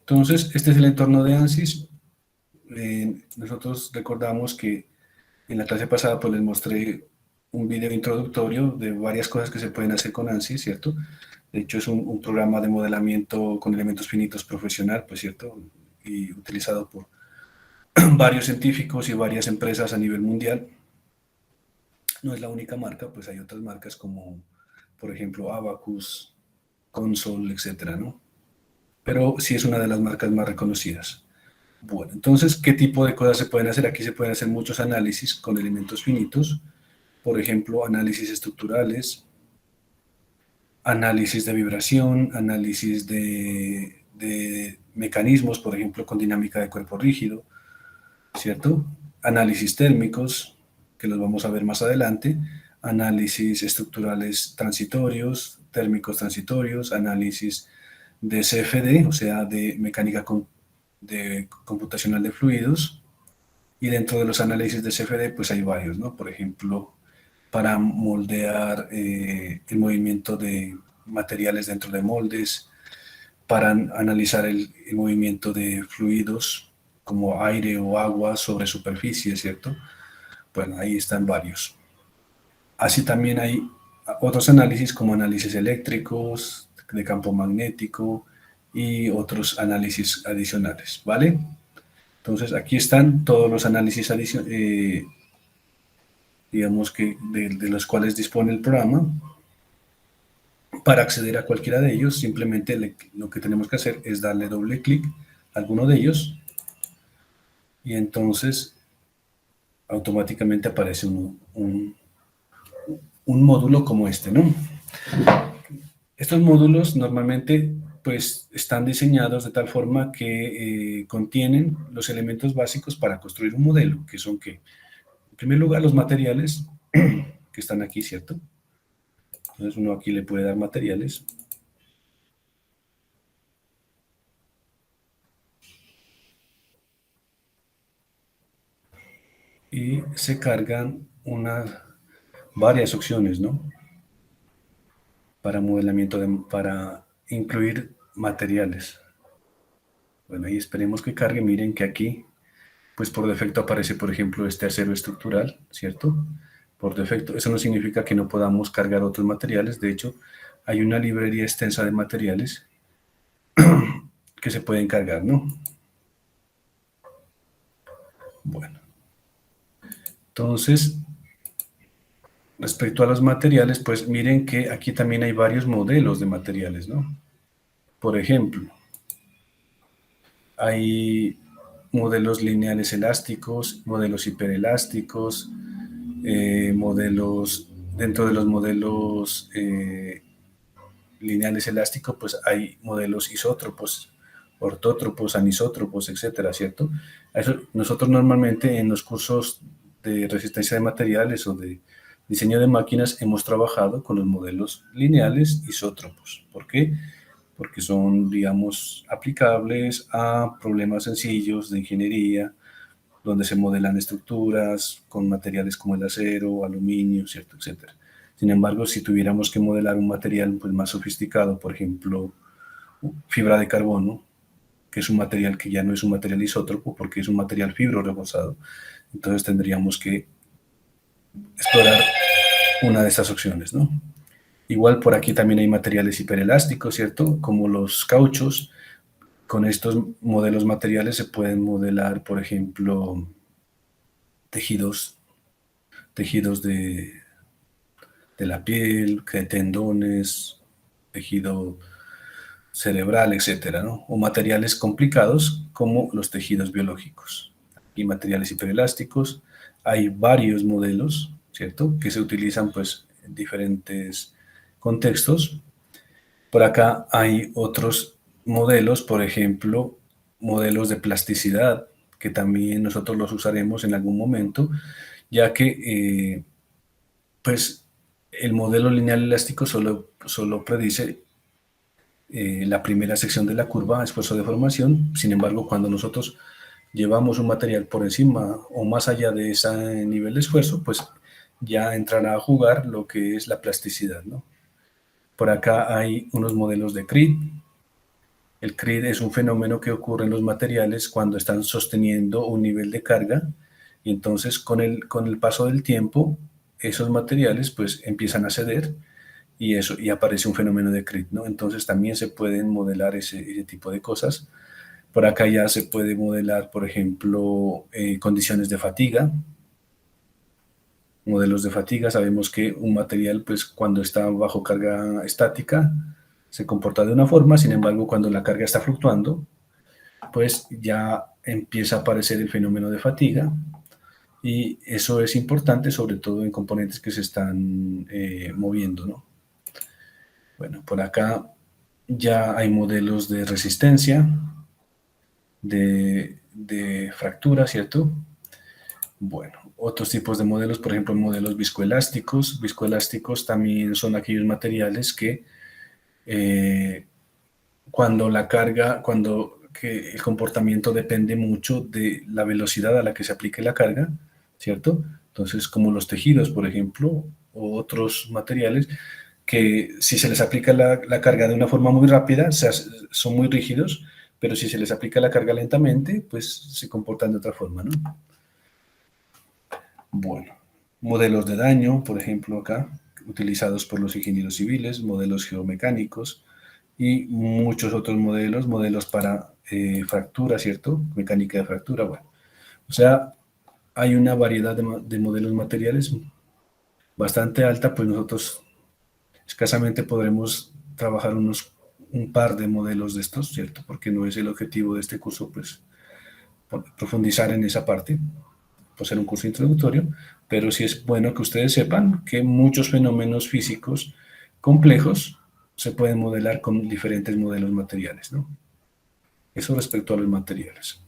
Entonces, este es el entorno de ANSYS. Nosotros recordamos que en la clase pasada pues les mostré un video introductorio de varias cosas que se pueden hacer con ANSYS, ¿cierto? De hecho, es un programa de modelamiento con elementos finitos profesional, pues, ¿cierto? Y utilizado por varios científicos y varias empresas a nivel mundial. No es la única marca, pues hay otras marcas como, por ejemplo, Abacus, Consol, etcétera, ¿no? Pero sí es una de las marcas más reconocidas. Bueno, entonces, ¿qué tipo de cosas se pueden hacer? Aquí se pueden hacer muchos análisis con elementos finitos, por ejemplo, análisis estructurales, análisis de vibración, análisis de mecanismos, por ejemplo, con dinámica de cuerpo rígido, ¿cierto? Análisis térmicos, que los vamos a ver más adelante, análisis estructurales transitorios, térmicos transitorios, análisis de CFD, o sea, de mecánica computacional de fluidos, y dentro de los análisis de CFD, pues hay varios, ¿no? Por ejemplo, para moldear el movimiento de materiales dentro de moldes, para analizar el movimiento de fluidos como aire o agua sobre superficie, ¿cierto? Bueno, ahí están varios. Así también hay otros análisis como análisis eléctricos, de campo magnético y otros análisis adicionales, ¿vale? Entonces aquí están todos los análisis digamos que de los cuales dispone el programa. Para acceder a cualquiera de ellos, simplemente lo que tenemos que hacer es darle doble clic a alguno de ellos y entonces automáticamente aparece un módulo como este, ¿no? Estos módulos normalmente pues están diseñados de tal forma que contienen los elementos básicos para construir un modelo, que son que, en primer lugar, los materiales que están aquí, ¿cierto? Entonces uno aquí le puede dar materiales. Y se cargan varias opciones, ¿no? Para modelamiento, para incluir materiales. Bueno, y esperemos que cargue. Miren que aquí, pues por defecto aparece, por ejemplo, este acero estructural, ¿cierto? Por defecto. Eso no significa que no podamos cargar otros materiales. De hecho, hay una librería extensa de materiales que se pueden cargar, ¿no? Bueno, entonces, respecto a los materiales, pues miren que aquí también hay varios modelos de materiales, ¿no? Por ejemplo, hay modelos lineales elásticos, modelos hiperelásticos, dentro de los modelos lineales elásticos, pues hay modelos isótropos, ortótropos, anisótropos, etcétera, ¿cierto? Eso, nosotros normalmente en los cursos de resistencia de materiales o de diseño de máquinas hemos trabajado con los modelos lineales isótropos. ¿Por qué? Porque son, digamos, aplicables a problemas sencillos de ingeniería, donde se modelan estructuras con materiales como el acero, aluminio, ¿cierto? Etcétera. Sin embargo, si tuviéramos que modelar un material pues, más sofisticado, por ejemplo, fibra de carbono, que es un material que ya no es un material isótropo porque es un material fibro reforzado, entonces tendríamos que explorar una de estas opciones, ¿no? Igual por aquí también hay materiales hiperelásticos, ¿cierto? Como los cauchos. Con estos modelos materiales se pueden modelar, por ejemplo, tejidos de la piel, de tendones, tejido cerebral, etcétera, ¿no? O materiales complicados como los tejidos biológicos. Y materiales hiperelásticos, hay varios modelos, ¿cierto? Que se utilizan pues en diferentes contextos. Por acá hay otros modelos, por ejemplo, modelos de plasticidad, que también nosotros los usaremos en algún momento, ya que pues el modelo lineal elástico solo predice la primera sección de la curva, esfuerzo de formación. Sin embargo, cuando nosotros llevamos un material por encima o más allá de ese nivel de esfuerzo, pues ya entrará a jugar lo que es la plasticidad, ¿no? Por acá hay unos modelos de CRIT, El CRID es un fenómeno que ocurre en los materiales cuando están sosteniendo un nivel de carga y entonces con el paso del tiempo esos materiales pues empiezan a ceder y aparece un fenómeno de CRID, ¿no? Entonces también se pueden modelar ese tipo de cosas. Por acá ya se puede modelar, por ejemplo, condiciones de fatiga, modelos de fatiga. Sabemos que un material, pues cuando está bajo carga estática, se comporta de una forma, sin embargo, cuando la carga está fluctuando, pues ya empieza a aparecer el fenómeno de fatiga y eso es importante, sobre todo en componentes que se están moviendo, ¿no? Bueno, por acá ya hay modelos de resistencia, de fractura, ¿cierto? Bueno, otros tipos de modelos, por ejemplo, modelos viscoelásticos. Viscoelásticos también son aquellos materiales que eh, cuando la carga, cuando que el comportamiento depende mucho de la velocidad a la que se aplique la carga, ¿cierto? Entonces, como los tejidos, por ejemplo, o otros materiales, que si se les aplica la carga de una forma muy rápida, son muy rígidos, pero si se les aplica la carga lentamente, pues se comportan de otra forma, ¿no? Bueno, modelos de daño, por ejemplo, acá, utilizados por los ingenieros civiles, modelos geomecánicos y muchos otros modelos, modelos para fractura, ¿cierto? Mecánica de fractura, bueno. O sea, hay una variedad de modelos materiales bastante alta, pues nosotros escasamente podremos trabajar un par de modelos de estos, ¿cierto? Porque no es el objetivo de este curso, pues, profundizar en esa parte, por ser un curso introductorio, pero sí es bueno que ustedes sepan que muchos fenómenos físicos complejos se pueden modelar con diferentes modelos materiales, ¿no? Eso respecto a los materiales.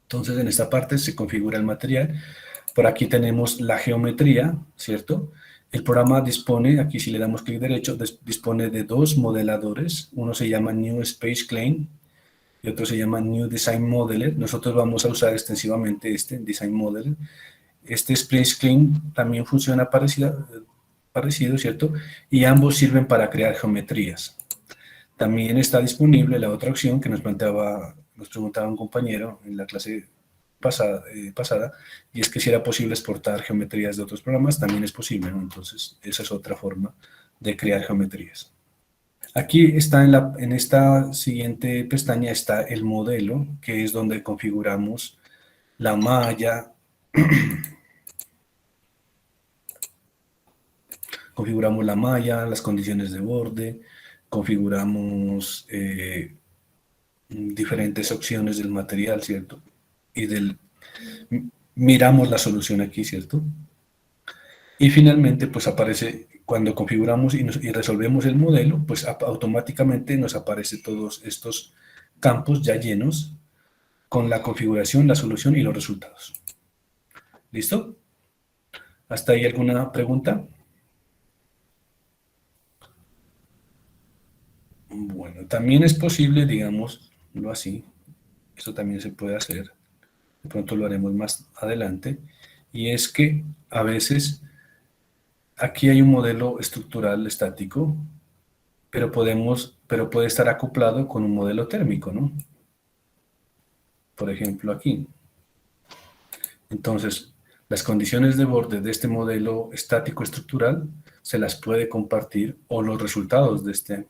Entonces, en esta parte se configura el material. Por aquí tenemos la geometría, ¿cierto? El programa dispone, aquí si le damos clic derecho, dispone de dos modeladores. Uno se llama New Space Claim y otro se llama New Design Modeler. Nosotros vamos a usar extensivamente este Design Modeler. Este Space Claim también funciona parecido, ¿cierto? Y ambos sirven para crear geometrías. También está disponible la otra opción que nos preguntaba un compañero en la clase pasada, y es que si era posible exportar geometrías de otros programas, también es posible, ¿no? Entonces, esa es otra forma de crear geometrías. Aquí está en esta siguiente pestaña está el modelo, que es donde configuramos la malla, las condiciones de borde, configuramos diferentes opciones del material, ¿cierto? Y miramos la solución aquí, ¿cierto? Y finalmente, pues aparece, cuando configuramos y resolvemos el modelo, pues automáticamente nos aparece todos estos campos ya llenos con la configuración, la solución y los resultados. ¿Listo? ¿Hasta ahí alguna pregunta? Bueno, también es posible, digámoslo así, esto también se puede hacer, de pronto lo haremos más adelante, y es que a veces aquí hay un modelo estructural estático, pero puede estar acoplado con un modelo térmico, ¿no? Por ejemplo, aquí. Entonces, las condiciones de borde de este modelo estático estructural se las puede compartir, o los resultados de este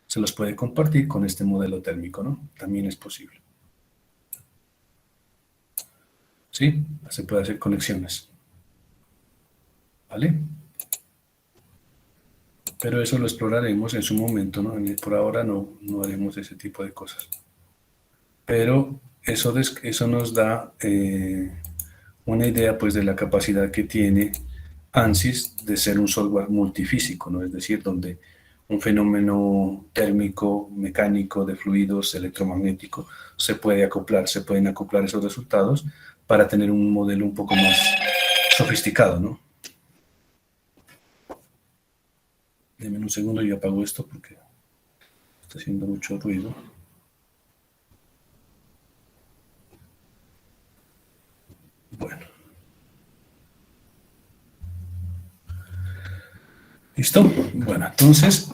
se los puede compartir con este modelo térmico, ¿no? También es posible. ¿Sí? Se puede hacer conexiones. ¿Vale? Pero eso lo exploraremos en su momento, ¿no? Por ahora no haremos ese tipo de cosas. Pero eso nos da una idea pues de la capacidad que tiene ANSYS de ser un software multifísico, ¿no? Es decir, donde un fenómeno térmico, mecánico, de fluidos, electromagnético, se pueden acoplar esos resultados para tener un modelo un poco más sofisticado, ¿no? Denme un segundo, yo apago esto porque está haciendo mucho ruido. Bueno. ¿Listo? Bueno, entonces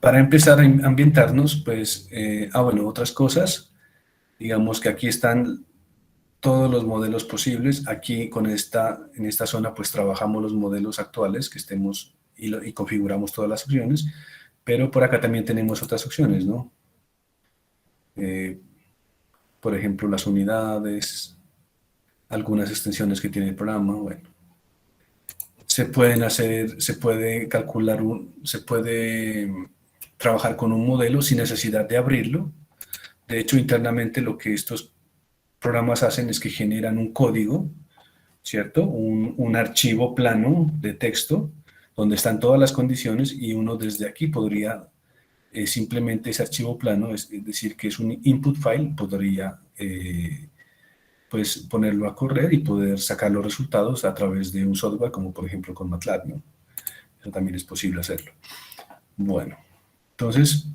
Para empezar a ambientarnos, pues, bueno, otras cosas, digamos que aquí están todos los modelos posibles. Aquí en esta zona pues trabajamos los modelos actuales que estemos y configuramos todas las opciones, pero por acá también tenemos otras opciones, ¿no? Eh, por ejemplo, las unidades, algunas extensiones que tiene el programa, bueno. Se puede calcular, se puede trabajar con un modelo sin necesidad de abrirlo. De hecho, internamente lo que estos programas hacen es que generan un código, ¿cierto? Un archivo plano de texto donde están todas las condiciones y uno desde aquí podría simplemente ese archivo plano, es decir, que es un input file, podría pues ponerlo a correr y poder sacar los resultados a través de un software como por ejemplo con MATLAB, ¿no? Eso también es posible hacerlo. Bueno, entonces,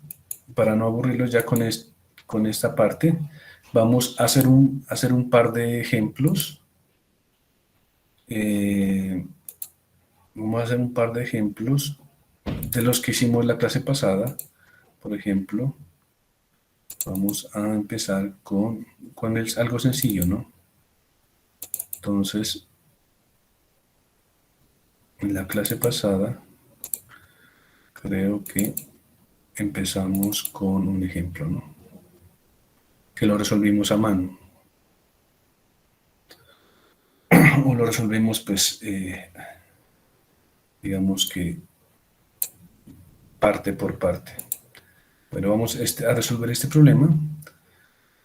para no aburrirlos ya con esta parte, vamos a hacer un par de ejemplos. Vamos a hacer un par de ejemplos de los que hicimos la clase pasada. Por ejemplo, vamos a empezar con algo sencillo, ¿no? Entonces, en la clase pasada, creo que empezamos con un ejemplo, ¿no? Que lo resolvimos a mano. O lo resolvemos, pues, digamos que parte por parte. Bueno, vamos a resolver este problema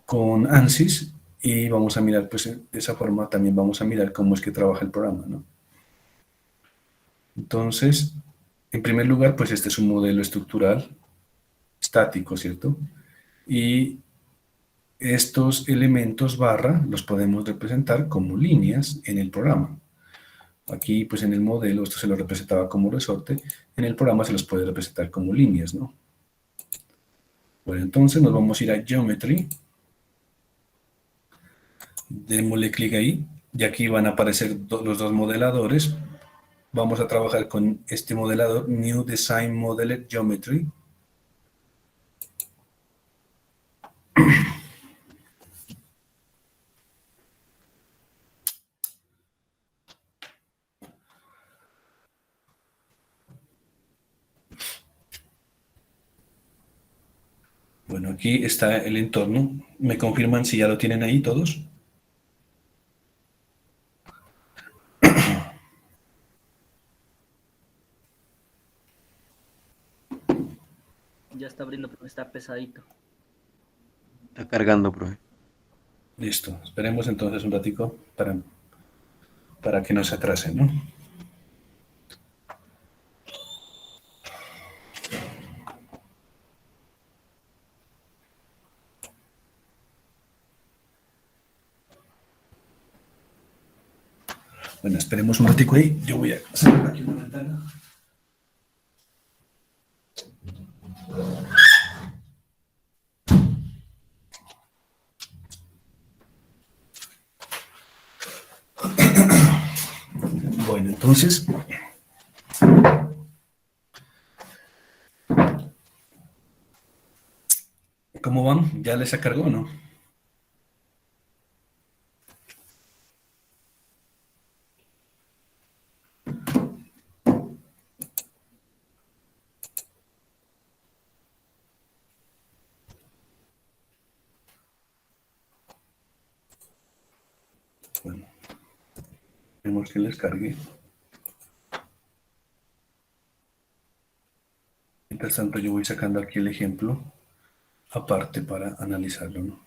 con ANSYS y vamos a mirar, pues de esa forma también vamos a mirar cómo es que trabaja el programa, ¿no? Entonces, en primer lugar, pues este es un modelo estructural estático, ¿cierto? Y estos elementos barra los podemos representar como líneas en el programa. Aquí, pues en el modelo, esto se lo representaba como resorte, en el programa se los puede representar como líneas, ¿no? Bueno, entonces nos vamos a ir a Geometry, démosle clic ahí, y aquí van a aparecer los dos modeladores. Vamos a trabajar con este modelador, New Design Modeled Geometry. Bueno, aquí está el entorno. ¿Me confirman si ya lo tienen ahí todos? Ya está abriendo, pero está pesadito. Está cargando, profe. Listo. Esperemos entonces un ratico para que no se atrasen, ¿no? Bueno, esperemos un ratico ahí. Yo voy a cerrar aquí una ventana. Bueno, entonces, ¿cómo van? ¿Ya les cargó o no? Bueno, esperemos que les cargue. Mientras tanto, yo voy sacando aquí el ejemplo aparte para analizarlo, ¿no?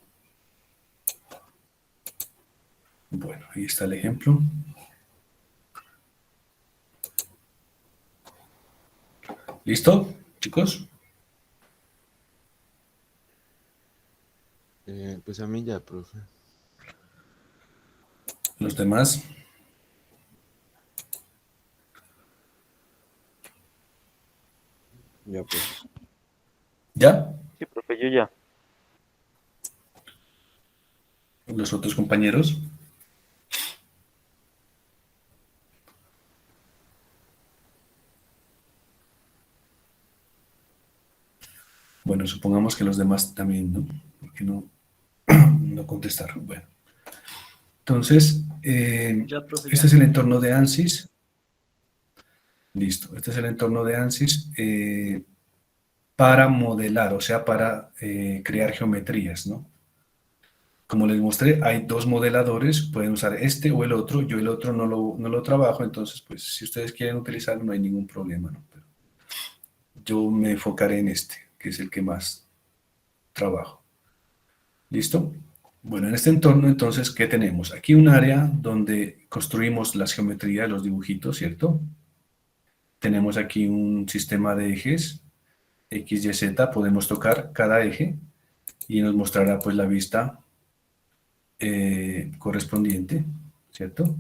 Bueno, ahí está el ejemplo. ¿Listo, chicos? Pues a mí ya, profe. Los demás. Ya, profe. ¿Ya? Sí, profe, yo ya. Los otros compañeros. bueno, supongamos que los demás también, ¿no? Porque no contestaron. Bueno, entonces, Ya, profe, este ya. es el entorno de ANSYS. Listo, este es el entorno de ANSYS para modelar, o sea, para crear geometrías, ¿no? Como les mostré, hay dos modeladores, pueden usar este o el otro. Yo el otro no lo trabajo, entonces, pues, si ustedes quieren utilizarlo, no hay ningún problema, ¿no? Pero yo me enfocaré en este, que es el que más trabajo. ¿Listo? Bueno, en este entorno, entonces, ¿qué tenemos? Aquí un área donde construimos las geometrías, los dibujitos, ¿cierto? Tenemos aquí un sistema de ejes, X, Y, Z. Podemos tocar cada eje y nos mostrará, pues, la vista correspondiente, ¿cierto?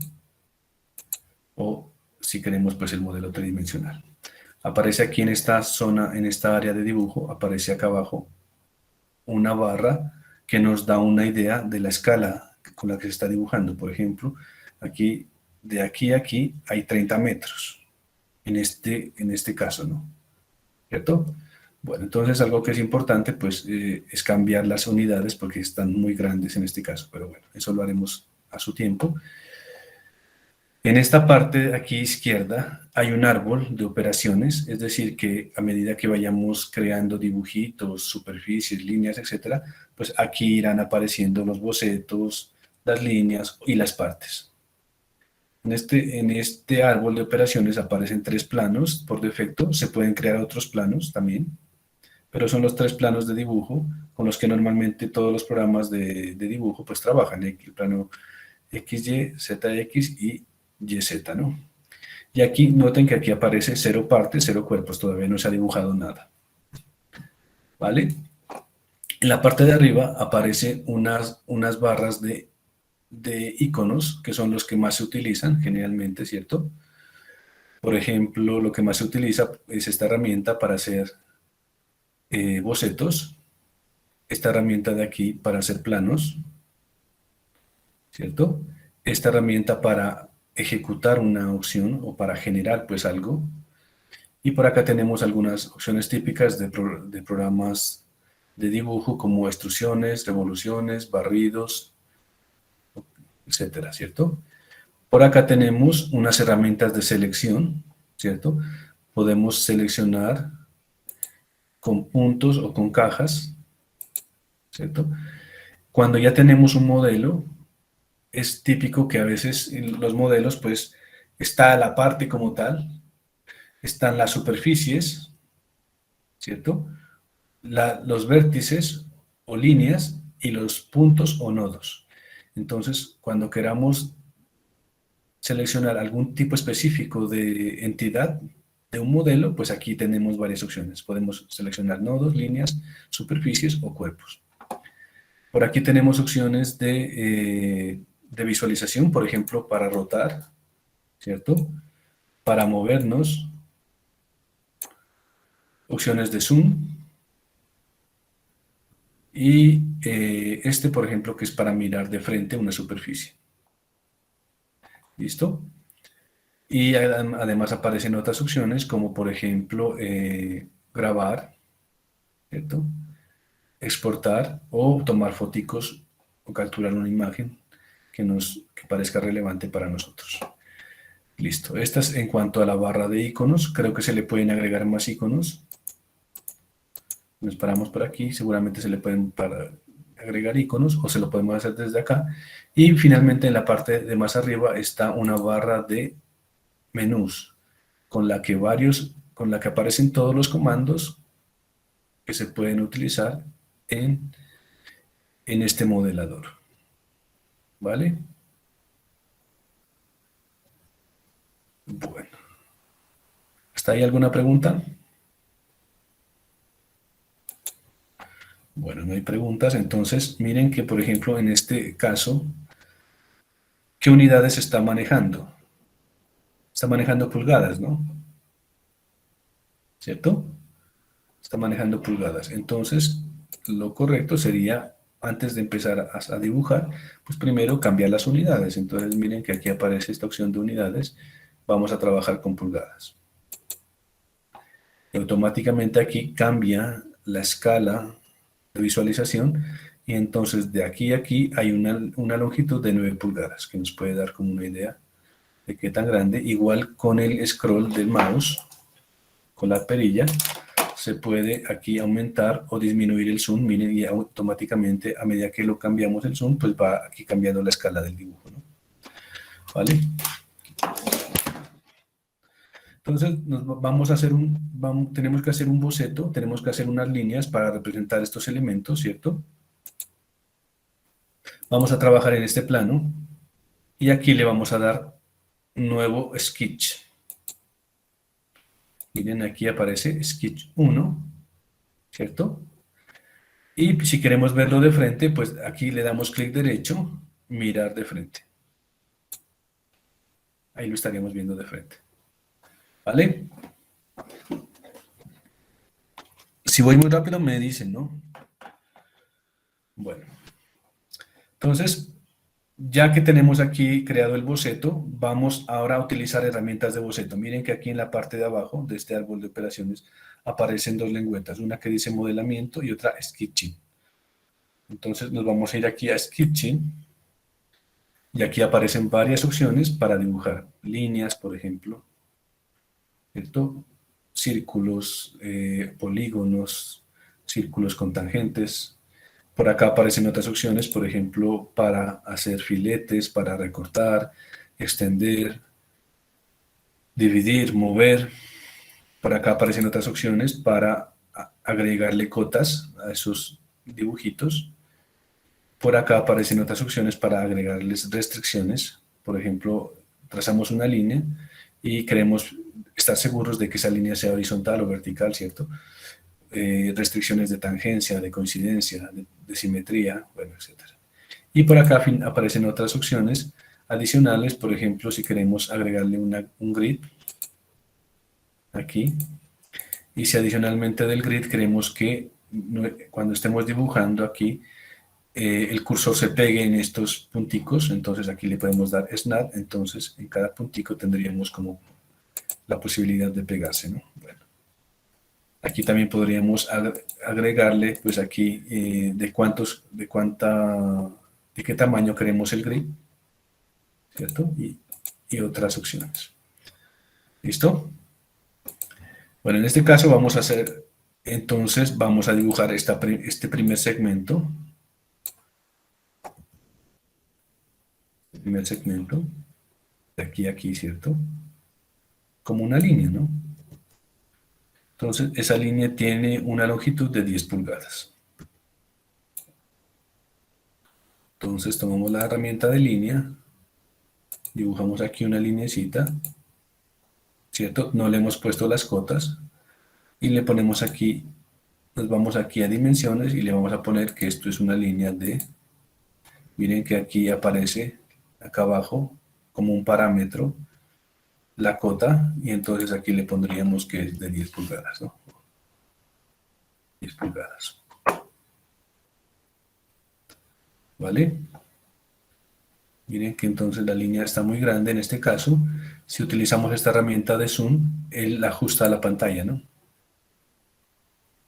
O si queremos, pues, el modelo tridimensional. Aparece aquí en esta zona, en esta área de dibujo, aparece acá abajo una barra que nos da una idea de la escala con la que se está dibujando. Por ejemplo, aquí, de aquí a aquí, hay 30 metros, en este caso, ¿no? ¿Cierto? Bueno, entonces algo que es importante, pues, es cambiar las unidades porque están muy grandes en este caso, pero bueno, eso lo haremos a su tiempo. En esta parte de aquí izquierda hay un árbol de operaciones, es decir, que a medida que vayamos creando dibujitos, superficies, líneas, etcétera, pues aquí irán apareciendo los bocetos, las líneas y las partes. En este árbol de operaciones aparecen 3 planos por defecto, se pueden crear otros planos también, pero son los 3 planos de dibujo con los que normalmente todos los programas de dibujo pues trabajan, el plano XY, ZX y YZ, ¿no? Y aquí, noten que aquí aparece 0 partes, 0 cuerpos, todavía no se ha dibujado nada, ¿vale? En la parte de arriba aparecen unas barras de iconos, que son los que más se utilizan generalmente, ¿cierto? Por ejemplo, lo que más se utiliza es esta herramienta para hacer bocetos, esta herramienta de aquí para hacer planos, ¿cierto? Esta herramienta para ejecutar una opción o para generar pues algo. Y por acá tenemos algunas opciones típicas de programas de dibujo como extrusiones, revoluciones, barridos, etcétera, ¿cierto? Por acá tenemos unas herramientas de selección, ¿cierto? Podemos seleccionar con puntos o con cajas, ¿cierto? Cuando ya tenemos un modelo, es típico que a veces en los modelos, pues, está la parte como tal, están las superficies, ¿cierto? Los vértices o líneas y los puntos o nodos. Entonces, cuando queramos seleccionar algún tipo específico de entidad de un modelo, pues aquí tenemos varias opciones. Podemos seleccionar nodos, líneas, superficies o cuerpos. Por aquí tenemos opciones de visualización, por ejemplo, para rotar, ¿cierto? Para movernos, opciones de zoom, y este, por ejemplo, que es para mirar de frente una superficie. ¿Listo? Y además aparecen otras opciones, como por ejemplo, grabar, ¿cierto? Exportar o tomar foticos o capturar una imagen que parezca relevante para nosotros. Listo. Estas en cuanto a la barra de iconos, creo que se le pueden agregar más iconos. Nos paramos por aquí, seguramente se le pueden agregar iconos o se lo podemos hacer desde acá. Y finalmente en la parte de más arriba está una barra de menús con la que aparecen todos los comandos que se pueden utilizar en este modelador. ¿Vale? Bueno. ¿Hasta ahí alguna pregunta? Bueno, no hay preguntas. Entonces, miren que, por ejemplo, en este caso, ¿qué unidades está manejando? Está manejando pulgadas, ¿no? ¿Cierto? Está manejando pulgadas. Entonces, lo correcto sería, antes de empezar a dibujar, pues primero cambiar las unidades. Entonces, miren que aquí aparece esta opción de unidades. Vamos a trabajar con pulgadas. Y automáticamente aquí cambia la escala de visualización, y entonces de aquí a aquí hay una longitud de 9 pulgadas, que nos puede dar como una idea de qué tan grande. Igual con el scroll del mouse, con la perilla, se puede aquí aumentar o disminuir el zoom, miren, y automáticamente a medida que lo cambiamos el zoom, pues va aquí cambiando la escala del dibujo, ¿no? ¿Vale? Entonces vamos a hacer tenemos que hacer un boceto, tenemos que hacer unas líneas para representar estos elementos, ¿cierto? Vamos a trabajar en este plano y aquí le vamos a dar nuevo sketch. Miren, aquí aparece sketch 1, ¿cierto? Y si queremos verlo de frente, pues aquí le damos clic derecho, mirar de frente. Ahí lo estaríamos viendo de frente. ¿Vale? Si voy muy rápido me dicen, ¿no? Bueno. Entonces, ya que tenemos aquí creado el boceto, vamos ahora a utilizar herramientas de boceto. Miren que aquí en la parte de abajo de este árbol de operaciones aparecen dos lengüetas, una que dice modelamiento y otra sketching. Entonces nos vamos a ir aquí a sketching y aquí aparecen varias opciones para dibujar líneas, por ejemplo, ¿cierto? Círculos, polígonos, círculos con tangentes. Por acá aparecen otras opciones, por ejemplo, para hacer filetes, para recortar, extender, dividir, mover. Por acá aparecen otras opciones para agregarle cotas a esos dibujitos. Por acá aparecen otras opciones para agregarles restricciones. Por ejemplo, trazamos una línea y queremos estar seguros de que esa línea sea horizontal o vertical, ¿cierto? Restricciones de tangencia, de coincidencia, de simetría, bueno, etc. Y por acá aparecen otras opciones adicionales, por ejemplo, si queremos agregarle un grid, aquí, y si adicionalmente del grid queremos que cuando estemos dibujando aquí, el cursor se pegue en estos punticos, entonces aquí le podemos dar snap, entonces en cada puntico tendríamos como la posibilidad de pegarse, ¿no? Bueno. Aquí también podríamos agregarle, pues aquí, de qué tamaño queremos el grid, ¿cierto? Y otras opciones. ¿Listo? Bueno, en este caso vamos a hacer, entonces vamos a dibujar este primer segmento. Primer segmento, de aquí a aquí, ¿cierto? Como una línea, ¿no? Entonces, esa línea tiene una longitud de 10 pulgadas. Entonces, tomamos la herramienta de línea, dibujamos aquí una linecita, ¿cierto? No le hemos puesto las cotas, y le ponemos aquí, nos vamos aquí a dimensiones, y le vamos a poner que esto es una línea de, miren que aquí aparece, acá abajo, como un parámetro, la cota, y entonces aquí le pondríamos que es de 10 pulgadas, ¿no? 10 pulgadas. ¿Vale? Miren que entonces la línea está muy grande en este caso. Si utilizamos esta herramienta de zoom, él la ajusta a la pantalla, ¿no?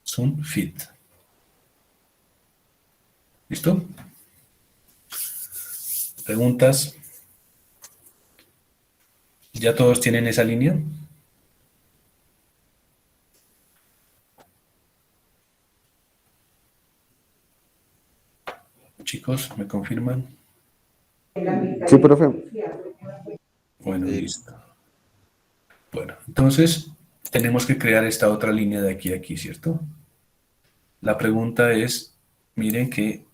Zoom fit. ¿Listo? ¿Preguntas? ¿Ya todos tienen esa línea? Chicos, ¿me confirman? Sí, profe. Bueno, listo. Bueno, entonces tenemos que crear esta otra línea de aquí a aquí, ¿cierto? La pregunta es, miren que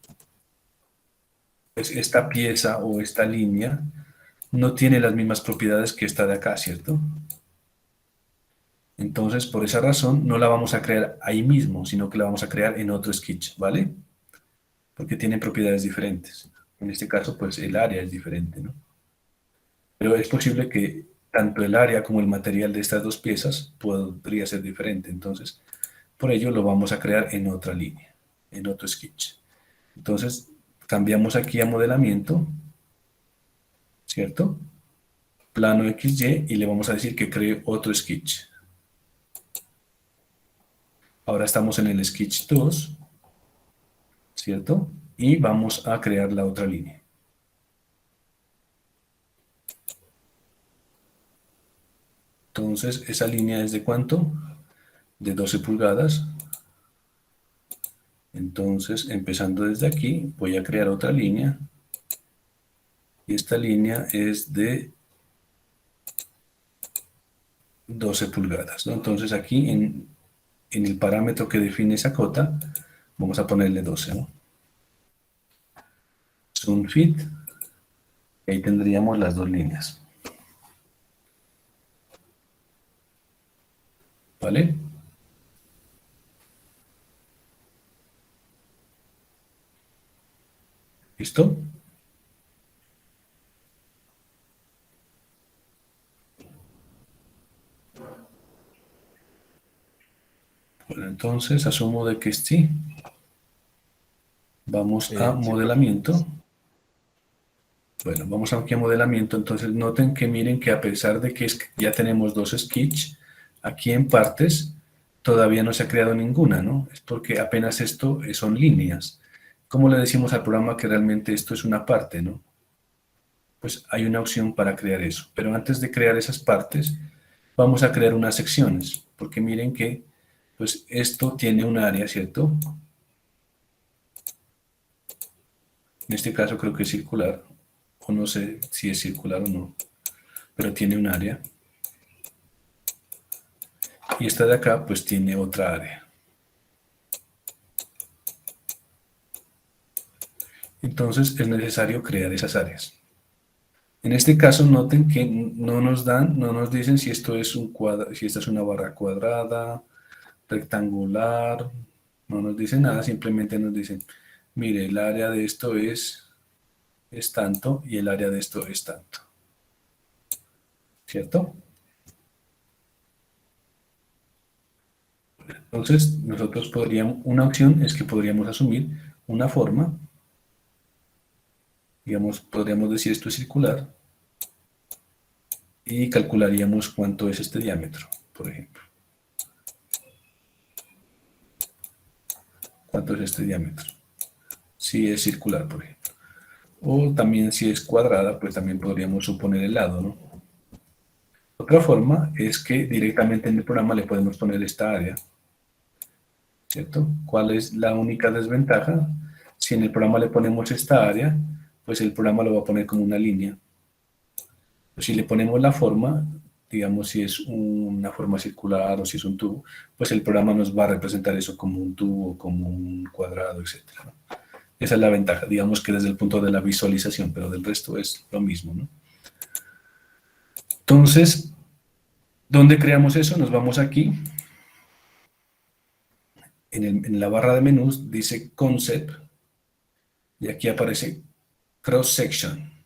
esta pieza o esta línea no tiene las mismas propiedades que esta de acá, ¿cierto? Entonces, por esa razón, no la vamos a crear ahí mismo, sino que la vamos a crear en otro sketch, ¿vale? Porque tienen propiedades diferentes. En este caso, pues el área es diferente, ¿no? Pero es posible que tanto el área como el material de estas dos piezas podría ser diferente. Entonces, por ello lo vamos a crear en otra línea, en otro sketch. Entonces, cambiamos aquí a modelamiento, ¿cierto? Plano XY, y le vamos a decir que cree otro sketch. Ahora estamos en el Sketch 2, ¿cierto? Y vamos a crear la otra línea. Entonces, esa línea es de ¿cuánto? De 12 pulgadas. Entonces, empezando desde aquí, voy a crear otra línea. Y esta línea es de 12 pulgadas, ¿no? Entonces, aquí en el parámetro que define esa cota, vamos a ponerle 12, ¿no? Zoom fit. Y ahí tendríamos las dos líneas. ¿Vale? ¿Listo? Bueno, entonces asumo de que sí. Vamos a modelamiento. Bueno, vamos aquí a modelamiento. Entonces noten que miren que a pesar de que ya tenemos dos sketch, aquí en partes todavía no se ha creado ninguna, ¿no? Es porque apenas esto son líneas. ¿Cómo le decimos al programa que realmente esto es una parte, no? Pues hay una opción para crear eso. Pero antes de crear esas partes, vamos a crear unas secciones. Porque miren que pues esto tiene un área, ¿cierto? En este caso creo que es circular. O no sé si es circular o no. Pero tiene un área. Y esta de acá pues tiene otra área. Entonces es necesario crear esas áreas. En este caso noten que no nos dicen si esto es si esta es una barra cuadrada, rectangular, no nos dicen nada, simplemente nos dicen, mire, el área de esto es tanto y el área de esto es tanto. ¿Cierto? Entonces, nosotros una opción es que podríamos asumir una forma, digamos, podríamos decir esto es circular, y calcularíamos cuánto es este diámetro, por ejemplo. ¿Cuánto es este diámetro? Si es circular, por ejemplo. O también si es cuadrada, pues también podríamos suponer el lado, ¿no? Otra forma es que directamente en el programa le podemos poner esta área, ¿cierto? ¿Cuál es la única desventaja? Si en el programa le ponemos esta área, pues el programa lo va a poner como una línea. Si le ponemos la forma, digamos si es una forma circular o si es un tubo, pues el programa nos va a representar eso como un tubo, como un cuadrado, etc., ¿no? Esa es la ventaja, digamos que desde el punto de la visualización, pero del resto es lo mismo, ¿no? Entonces, ¿dónde creamos eso? Nos vamos aquí. En la barra de menús dice Concept y aquí aparece Cross Section.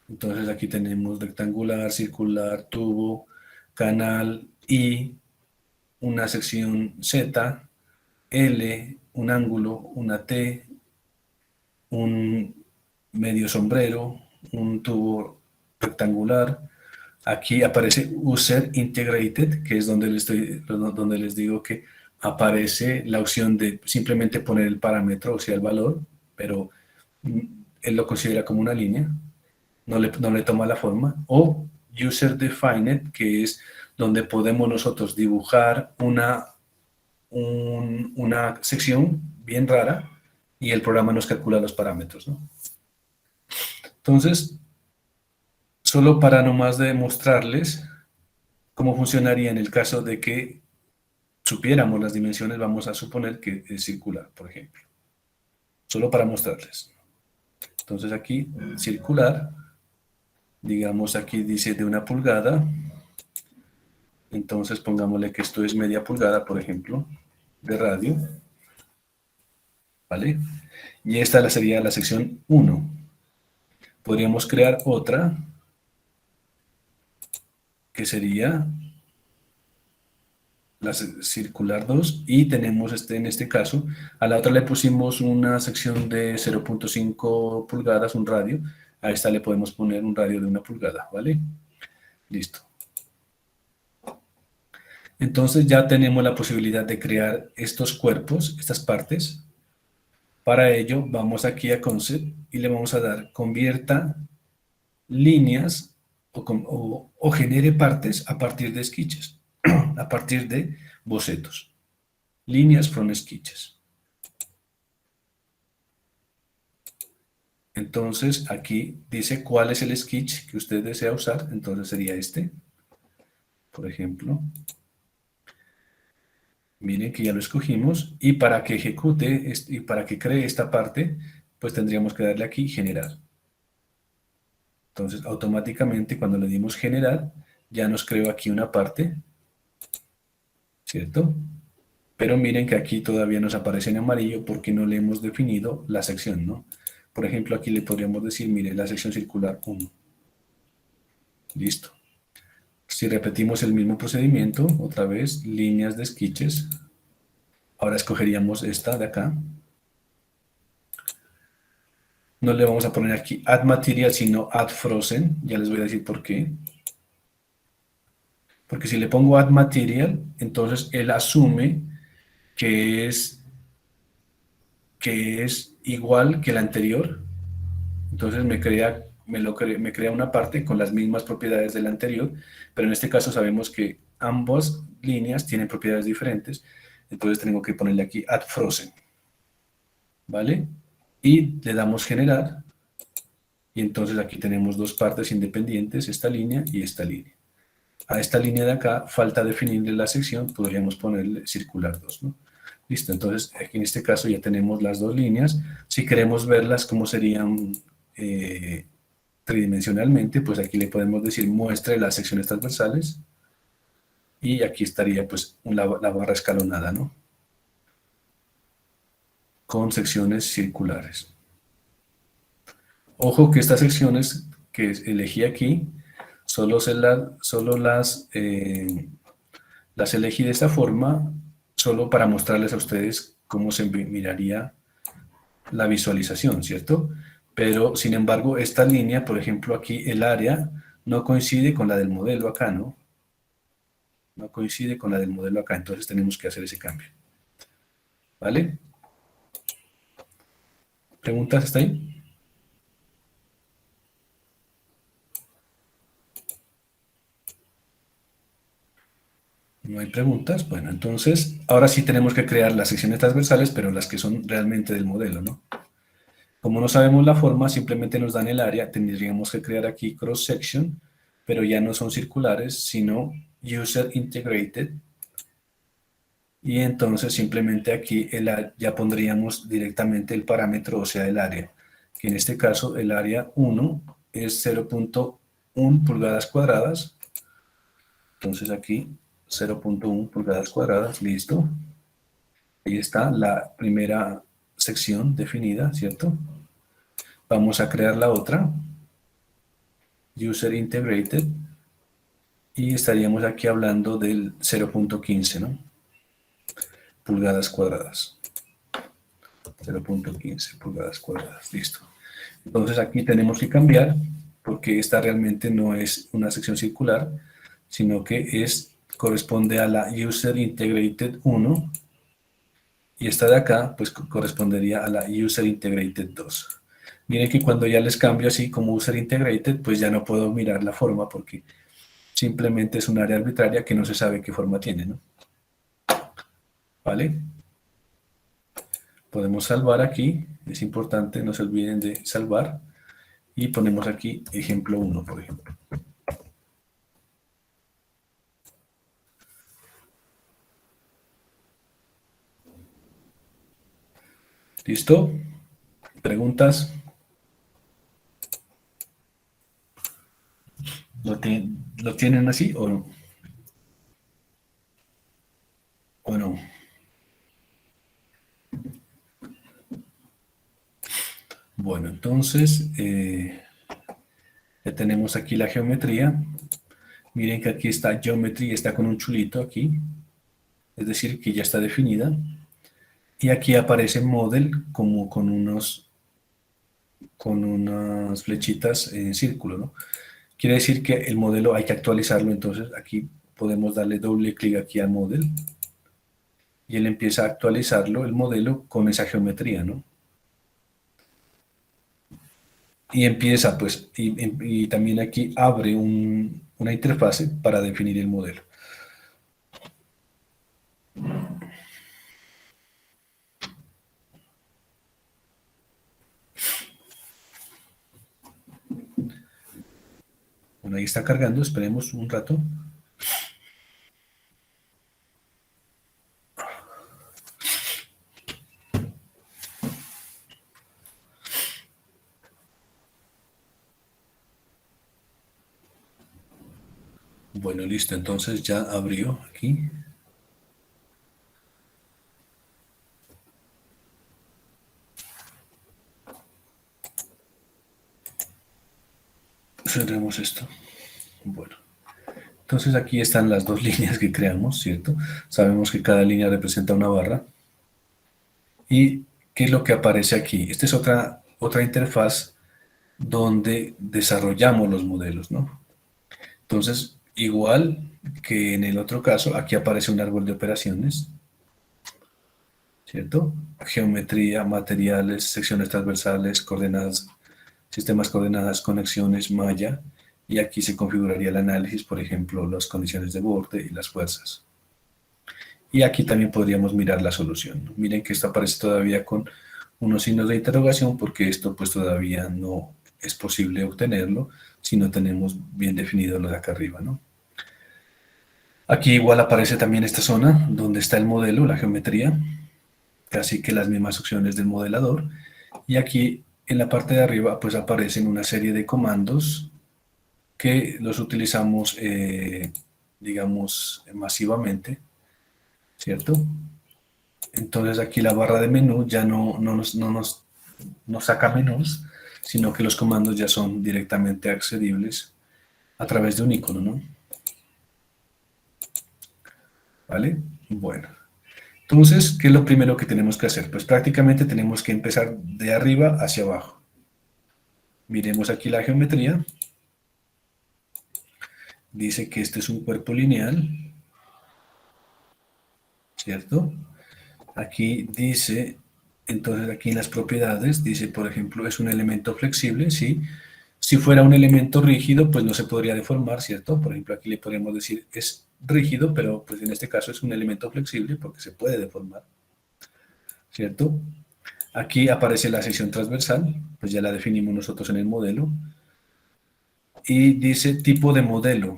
Entonces aquí tenemos rectangular, circular, tubo, canal y una sección Z, L, un ángulo, una T, un medio sombrero, un tubo rectangular. Aquí aparece User Integrated, que es donde les digo que aparece la opción de simplemente poner el parámetro, o sea, el valor, pero él lo considera como una línea, no le toma la forma. O User Defined, que es donde podemos nosotros dibujar una sección bien rara y el programa nos calcula los parámetros, ¿no? Entonces, solo para nomás demostrarles cómo funcionaría en el caso de que supiéramos las dimensiones, vamos a suponer que es circular, por ejemplo. Solo para mostrarles. Entonces aquí, circular, digamos aquí dice de 1 pulgada, entonces pongámosle que esto es media pulgada, por ejemplo, de radio, ¿vale? Y esta sería la sección 1. Podríamos crear otra, que sería la circular 2, y tenemos en este caso, a la otra le pusimos una sección de 0.5 pulgadas, un radio, a esta le podemos poner un radio de 1 pulgada, ¿vale? Listo. Entonces ya tenemos la posibilidad de crear estos cuerpos, estas partes. Para ello vamos aquí a Concept y le vamos a dar convierta líneas o genere partes a partir de sketches, a partir de bocetos. Líneas from sketches. Entonces aquí dice cuál es el sketch que usted desea usar, entonces sería este, por ejemplo. Miren que ya lo escogimos y para que ejecute y para que cree esta parte, pues tendríamos que darle aquí generar. Entonces automáticamente cuando le dimos generar, ya nos creó aquí una parte, ¿cierto? Pero miren que aquí todavía nos aparece en amarillo porque no le hemos definido la sección, ¿no? Por ejemplo, aquí le podríamos decir, mire, la sección circular 1. Listo. Si repetimos el mismo procedimiento, otra vez, líneas de sketches. Ahora escogeríamos esta de acá. No le vamos a poner aquí Add Material, sino Add Frozen. Ya les voy a decir por qué. Porque si le pongo Add Material, entonces él asume que es igual que el anterior. Entonces me crea una parte con las mismas propiedades del anterior, pero en este caso sabemos que ambas líneas tienen propiedades diferentes, entonces tengo que ponerle aquí Add Frozen, ¿vale? Y le damos generar, y entonces aquí tenemos dos partes independientes, esta línea y esta línea. A esta línea de acá falta definirle la sección, podríamos ponerle circular 2, ¿no? Listo, entonces aquí en este caso ya tenemos las dos líneas. Si queremos verlas como serían tridimensionalmente, pues aquí le podemos decir muestre las secciones transversales y aquí estaría pues la barra escalonada, ¿no? Con secciones circulares. Ojo que estas secciones que elegí aquí, solo las elegí de esta forma, solo para mostrarles a ustedes cómo se miraría la visualización, ¿cierto? Pero, sin embargo, esta línea, por ejemplo, aquí el área no coincide con la del modelo acá, ¿no? No coincide con la del modelo acá, entonces tenemos que hacer ese cambio. ¿Vale? ¿Preguntas hasta ahí? ¿No hay preguntas? Bueno, entonces, ahora sí tenemos que crear las secciones transversales, pero las que son realmente del modelo, ¿no? Como no sabemos la forma, simplemente nos dan el área, tendríamos que crear aquí cross section, pero ya no son circulares, sino user integrated. Y entonces simplemente aquí ya pondríamos directamente el parámetro, o sea, el área. Que en este caso el área 1 es 0.1 pulgadas cuadradas. Entonces aquí 0.1 pulgadas cuadradas, listo. Ahí está la primera sección definida, ¿cierto? Vamos a crear la otra, User Integrated, y estaríamos aquí hablando del 0.15, ¿no? Pulgadas cuadradas. 0.15 pulgadas cuadradas, listo. Entonces aquí tenemos que cambiar, porque esta realmente no es una sección circular, sino que corresponde a la User Integrated 1, y esta de acá, pues correspondería a la User Integrated 2. Miren que cuando ya les cambio así como User Integrated, pues ya no puedo mirar la forma porque simplemente es un área arbitraria que no se sabe qué forma tiene, ¿no? ¿Vale? Podemos salvar aquí, es importante, no se olviden de salvar, y ponemos aquí ejemplo 1, por ejemplo. ¿Listo? ¿Preguntas? ¿Lo tienen así o no? ¿O no? Bueno, entonces ya tenemos aquí la geometría. Miren que aquí está geometría, está con un chulito aquí. Es decir, que ya está definida. Y aquí aparece model como con unas flechitas en círculo, ¿no? Quiere decir que el modelo hay que actualizarlo, entonces aquí podemos darle doble clic aquí al modelo y él empieza a actualizarlo, el modelo, con esa geometría, ¿no? Y empieza, pues, y también aquí abre una interfase para definir el modelo. Bueno, ahí está cargando, esperemos un rato. Bueno, listo, entonces ya abrió aquí. Cerremos esto. Bueno, entonces aquí están las dos líneas que creamos, ¿cierto? Sabemos que cada línea representa una barra. ¿Y qué es lo que aparece aquí? Esta es otra interfaz donde desarrollamos los modelos, ¿no? Entonces, igual que en el otro caso, aquí aparece un árbol de operaciones, ¿cierto? Geometría, materiales, secciones transversales, coordenadas, sistemas coordenadas, conexiones, malla, y aquí se configuraría el análisis, por ejemplo, las condiciones de borde y las fuerzas. Y aquí también podríamos mirar la solución, ¿no? Miren que esto aparece todavía con unos signos de interrogación porque esto pues todavía no es posible obtenerlo si no tenemos bien definido lo de acá arriba, ¿no? Aquí igual aparece también esta zona donde está el modelo, la geometría, casi que las mismas opciones del modelador. Y aquí en la parte de arriba pues aparecen una serie de comandos que los utilizamos, digamos, masivamente, ¿cierto? Entonces aquí la barra de menú ya no nos saca menús, sino que los comandos ya son directamente accedibles a través de un icono, ¿no? ¿Vale? Bueno. Entonces, ¿qué es lo primero que tenemos que hacer? Pues prácticamente tenemos que empezar de arriba hacia abajo. Miremos aquí la geometría. Dice que este es un cuerpo lineal, ¿cierto? Aquí dice, entonces aquí en las propiedades, dice, por ejemplo, es un elemento flexible, ¿sí? Si fuera un elemento rígido, pues no se podría deformar, ¿cierto? Por ejemplo, aquí le podemos decir, es rígido, pero pues en este caso es un elemento flexible porque se puede deformar, ¿cierto? Aquí aparece la sección transversal, pues ya la definimos nosotros en el modelo. Y dice tipo de modelo.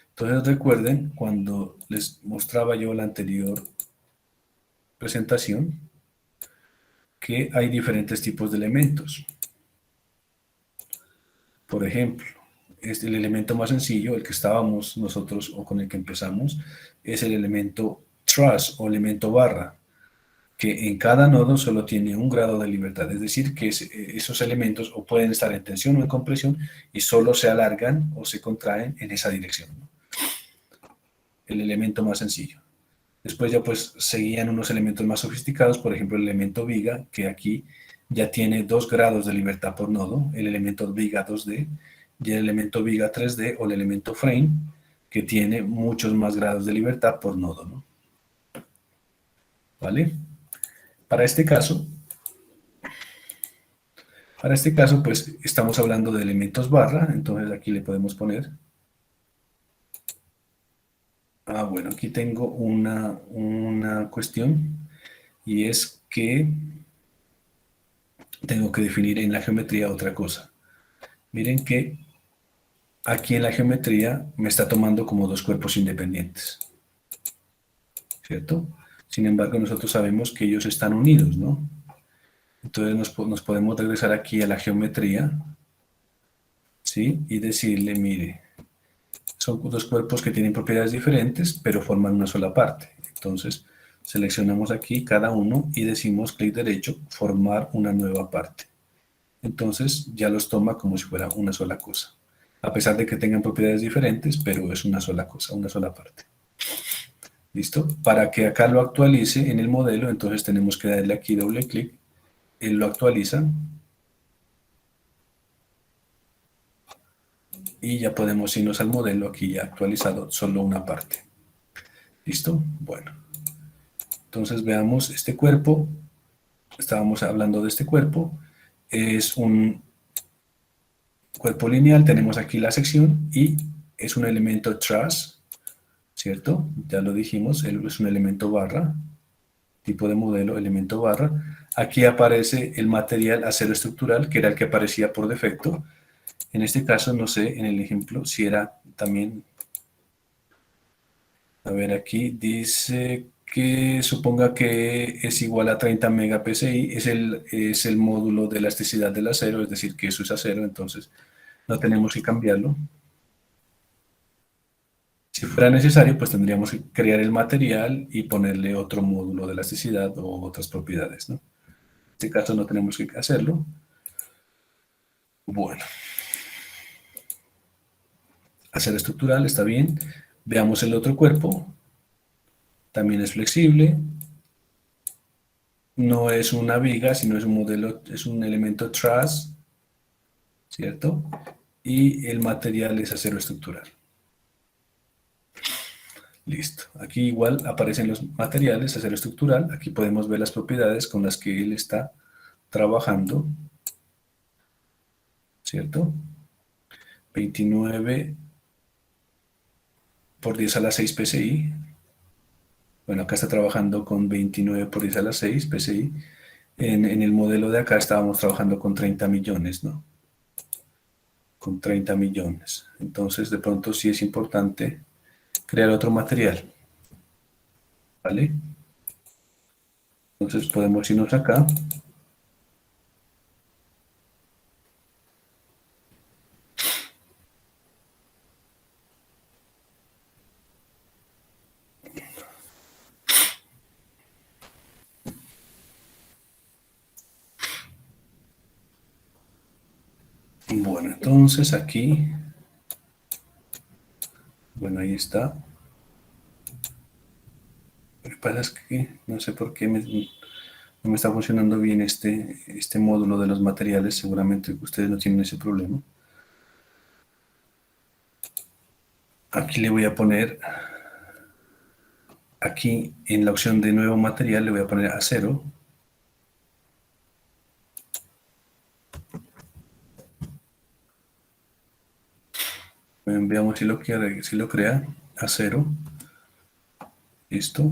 Entonces recuerden, cuando les mostraba yo la anterior presentación, que hay diferentes tipos de elementos. Por ejemplo, el elemento más sencillo, el que estábamos nosotros o con el que empezamos, es el elemento truss o elemento barra, que en cada nodo solo tiene un grado de libertad, es decir, que esos elementos o pueden estar en tensión o en compresión y solo se alargan o se contraen en esa dirección, ¿no? El elemento más sencillo. Después ya pues seguían unos elementos más sofisticados, por ejemplo el elemento viga, que aquí ya tiene 2 grados de libertad por nodo, el elemento viga 2D, y el elemento viga 3D o el elemento frame, que tiene muchos más grados de libertad por nodo, ¿no? ¿Vale? Para este caso, pues estamos hablando de elementos barra, entonces aquí le podemos poner. Bueno, aquí tengo una cuestión y es que tengo que definir en la geometría otra cosa. Miren que aquí en la geometría me está tomando como 2 cuerpos independientes, ¿cierto? Sin embargo, nosotros sabemos que ellos están unidos, ¿no? Entonces nos podemos regresar aquí a la geometría, ¿sí? Y decirle, mire, son 2 cuerpos que tienen propiedades diferentes, pero forman una sola parte. Entonces, seleccionamos aquí cada uno y decimos clic derecho, formar una nueva parte. Entonces, ya los toma como si fuera una sola cosa. A pesar de que tengan propiedades diferentes, pero es una sola cosa, una sola parte. ¿Listo? Para que acá lo actualice en el modelo, entonces tenemos que darle aquí doble clic. Él lo actualiza. y ya podemos irnos al modelo aquí ya actualizado, solo una parte. ¿Listo? Bueno. Entonces veamos este cuerpo. Estábamos hablando de este cuerpo. Es un cuerpo lineal, tenemos aquí la sección y es un elemento truss, ¿cierto? Ya lo dijimos, es un elemento barra, tipo de modelo, elemento barra. Aquí aparece el material acero estructural, que era el que aparecía por defecto. En este caso, no sé, en el ejemplo, si era también... A ver, aquí dice que suponga que es igual a 30 megapsi, es el módulo de elasticidad del acero, es decir, que eso es acero, entonces no tenemos que cambiarlo. Si fuera necesario, pues tendríamos que crear el material y ponerle otro módulo de elasticidad o otras propiedades, ¿no? En este caso no tenemos que hacerlo. Bueno, acero estructural está bien. Veamos el otro cuerpo. También es flexible. No es una viga, sino es un modelo, es un elemento truss, ¿cierto? Y el material es acero estructural. Listo. Aquí igual aparecen los materiales, acero estructural. Aquí podemos ver las propiedades con las que él está trabajando, ¿cierto? 29 por 10 a la 6 PSI. Bueno, acá está trabajando con 29 por 10 a la 6 PSI. En el modelo de acá estábamos trabajando con 30 millones, ¿no? Con 30 millones. Entonces, de pronto sí es importante crear otro material, ¿vale? Entonces podemos irnos acá. Bueno, entonces aquí, bueno, ahí está. Lo que pasa es que no sé por qué no me está funcionando bien este módulo de los materiales. Seguramente ustedes no tienen ese problema. Aquí le voy a poner, aquí en la opción de nuevo material le voy a poner acero. Veamos si lo crea, acero. Listo.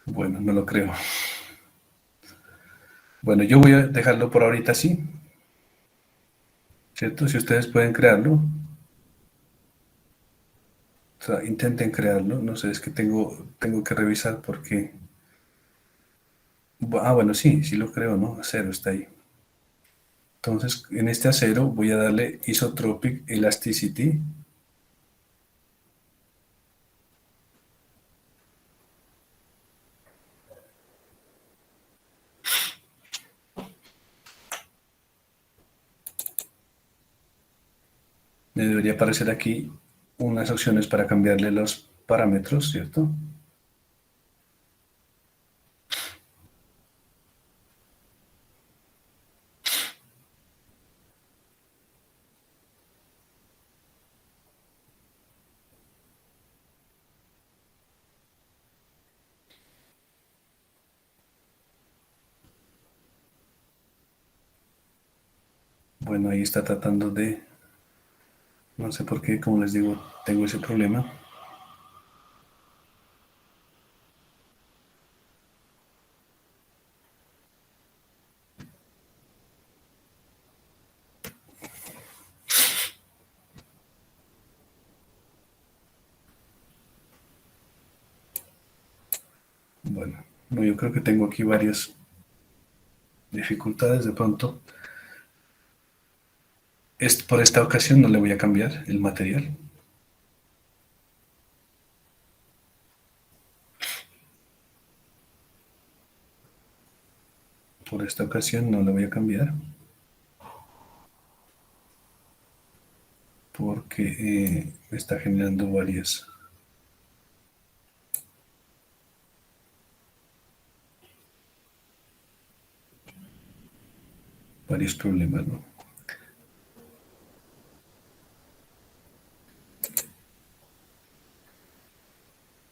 Bueno, no lo creo. Bueno, yo voy a dejarlo por ahorita así, ¿cierto? Si ustedes pueden crearlo, o sea, intenten crearlo. No sé, es que tengo que revisar porque... Ah, bueno, sí, sí lo creo, ¿no? Acero está ahí. Entonces, en este acero voy a darle Isotropic Elasticity. Me debería aparecer aquí unas opciones para cambiarle los parámetros, ¿cierto? Bueno, ahí está tratando de... No sé por qué, como les digo, tengo ese problema. Bueno, no, yo creo que tengo aquí varias dificultades de pronto. Por esta ocasión no le voy a cambiar el material. Por esta ocasión no le voy a cambiar. ¿Por porque me está generando varios problemas, ¿no?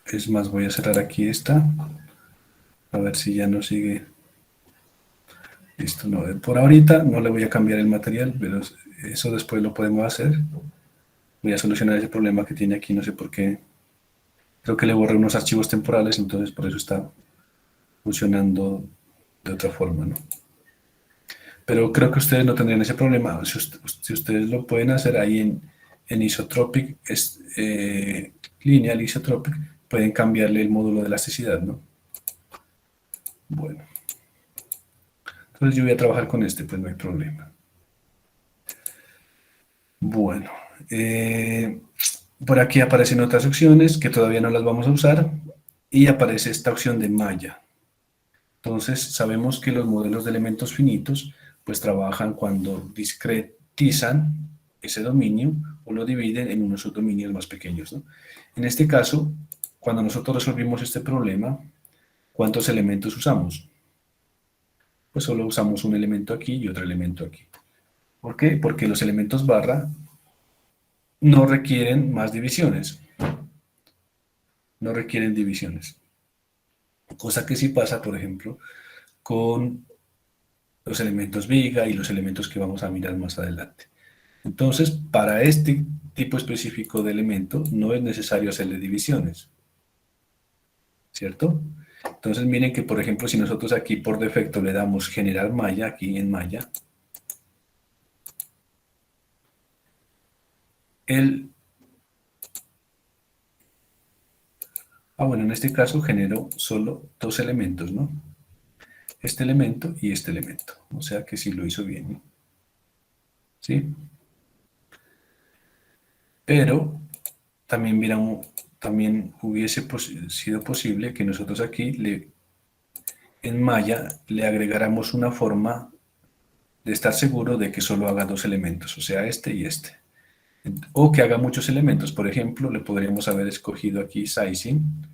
Es más, voy a cerrar aquí esta, a ver si ya no sigue. Listo, no, por ahorita no le voy a cambiar el material, pero eso después lo podemos hacer. Voy a solucionar ese problema que tiene aquí, no sé por qué. Creo que le borré unos archivos temporales, entonces por eso está funcionando de otra forma, ¿no? Pero creo que ustedes no tendrían ese problema. Si ustedes lo pueden hacer ahí en Isotropic, Lineal Isotropic, pueden cambiarle el módulo de elasticidad, ¿no? Bueno. Entonces yo voy a trabajar con este, pues no hay problema. Bueno. Por aquí aparecen otras opciones que todavía no las vamos a usar y aparece esta opción de malla. Entonces sabemos que los modelos de elementos finitos pues trabajan cuando discretizan ese dominio o lo dividen en unos subdominios más pequeños, ¿no? En este caso, cuando nosotros resolvimos este problema, ¿cuántos elementos usamos? Pues solo usamos un elemento aquí y otro elemento aquí. ¿Por qué? Porque los elementos barra no requieren más divisiones. No requieren divisiones. Cosa que sí pasa, por ejemplo, con los elementos viga y los elementos que vamos a mirar más adelante. Entonces, para este tipo específico de elemento no es necesario hacerle divisiones, ¿cierto? Entonces, miren que, por ejemplo, si nosotros aquí por defecto le damos generar malla, aquí en malla, bueno, en este caso genero solo dos elementos, ¿no? Este elemento y este elemento. O sea que sí lo hizo bien, ¿no? ¿Sí? Pero también, también hubiese sido posible que nosotros aquí en malla le agregáramos una forma de estar seguro de que solo haga dos elementos, o sea, este y este. O que haga muchos elementos. Por ejemplo, le podríamos haber escogido aquí sizing,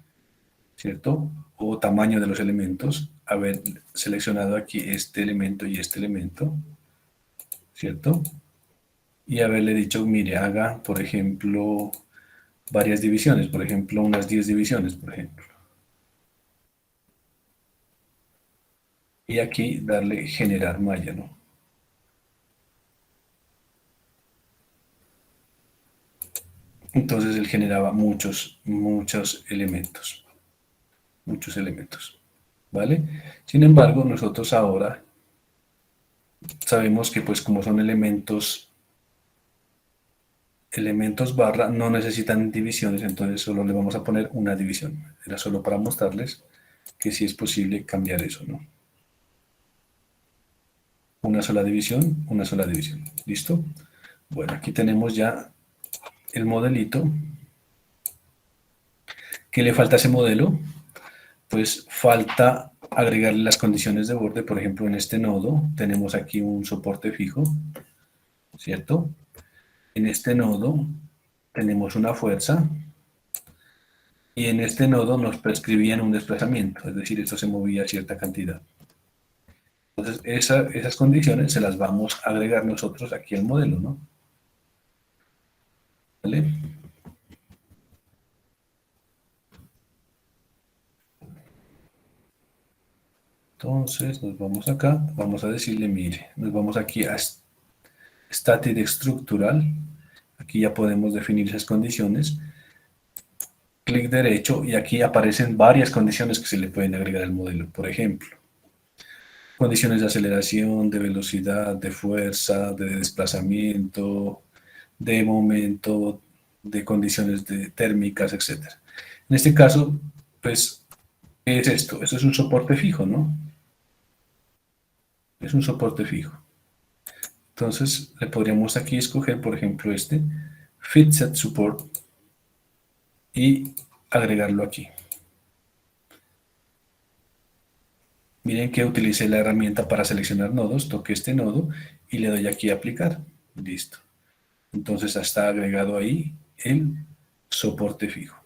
¿cierto? O tamaño de los elementos, haber seleccionado aquí este elemento y este elemento, ¿cierto? Y haberle dicho, mire, haga, por ejemplo, varias divisiones, por ejemplo, unas 10 divisiones, por ejemplo. Y aquí darle generar malla, ¿no? Entonces él generaba muchos elementos, ¿vale? Sin embargo, nosotros ahora sabemos que pues como son elementos barra, no necesitan divisiones, entonces solo le vamos a poner una división. Era solo para mostrarles que sí es posible cambiar eso, ¿no? Una sola división, una sola división. ¿Listo? Bueno, aquí tenemos ya el modelito. ¿Qué le falta a ese modelo? Pues falta agregarle las condiciones de borde. Por ejemplo, en este nodo tenemos aquí un soporte fijo, ¿cierto? En este nodo tenemos una fuerza y en este nodo nos prescribían un desplazamiento, es decir, esto se movía a cierta cantidad. Entonces, esas condiciones se las vamos a agregar nosotros aquí al modelo, ¿no? ¿Vale? Entonces, nos vamos acá, vamos a decirle, mire, nos vamos aquí a Static Estructural, aquí ya podemos definir esas condiciones, clic derecho y aquí aparecen varias condiciones que se le pueden agregar al modelo, por ejemplo, condiciones de aceleración, de velocidad, de fuerza, de desplazamiento, de momento, de condiciones térmicas, etc. En este caso, pues, ¿qué es esto? Esto es un soporte fijo, ¿no? Es un soporte fijo. Entonces, le podríamos aquí escoger, por ejemplo, este, Fit Set Support, y agregarlo aquí. Miren que utilicé la herramienta para seleccionar nodos, toqué este nodo y le doy aquí a aplicar. Listo. Entonces está agregado ahí el soporte fijo,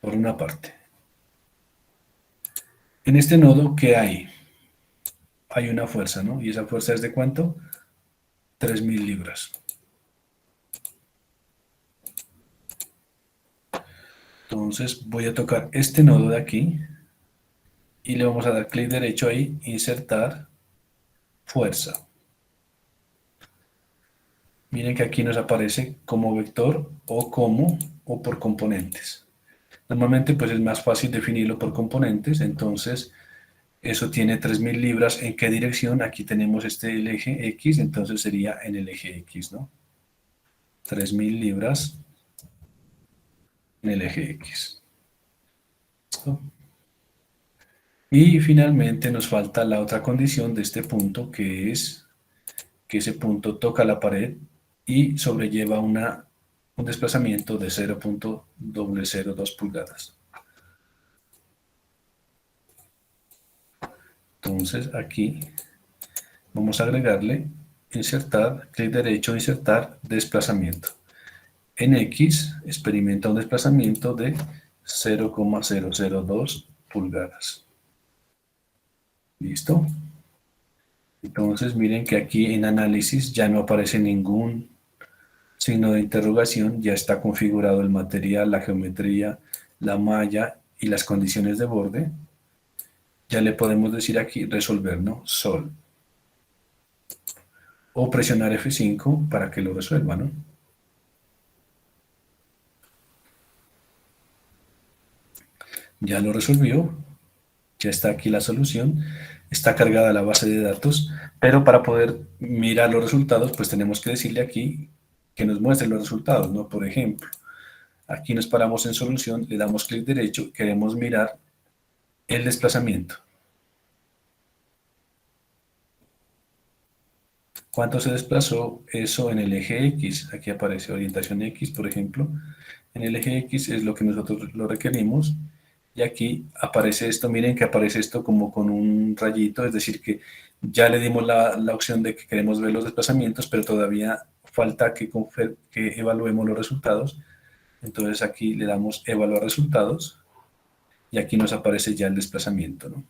por una parte. En este nodo, ¿qué hay? Hay una fuerza, ¿no? ¿Y esa fuerza es de cuánto? 3.000 libras. Entonces voy a tocar este nodo de aquí y le vamos a dar clic derecho ahí, insertar fuerza. Miren que aquí nos aparece como vector o por componentes. Normalmente pues es más fácil definirlo por componentes, entonces eso tiene 3.000 libras. ¿En qué dirección? Aquí tenemos el eje X, entonces sería en el eje X, ¿no? 3.000 libras en el eje X. ¿Listo? Y finalmente nos falta la otra condición de este punto, que es que ese punto toca la pared y sobrelleva un desplazamiento de 0.002 pulgadas. Entonces aquí vamos a agregarle, insertar, clic derecho, insertar desplazamiento. En X experimenta un desplazamiento de 0.002 pulgadas. ¿Listo? Entonces miren que aquí en análisis ya no aparece ningún signo de interrogación, ya está configurado el material, la geometría, la malla y las condiciones de borde. Ya le podemos decir aquí resolver, ¿no? Sol. O presionar F5 para que lo resuelva, ¿no? Ya lo resolvió, ya está aquí la solución, está cargada la base de datos, pero para poder mirar los resultados, pues tenemos que decirle aquí que nos muestre los resultados, ¿no? Por ejemplo, aquí nos paramos en solución, le damos clic derecho, queremos mirar el desplazamiento. ¿Cuánto se desplazó eso en el eje X? Aquí aparece orientación X, por ejemplo. En el eje X es lo que nosotros lo requerimos. Y aquí aparece esto, miren que aparece esto como con un rayito, es decir que ya le dimos la opción de que queremos ver los desplazamientos, pero todavía falta que evaluemos los resultados. Entonces aquí le damos evaluar resultados y aquí nos aparece ya el desplazamiento, ¿no?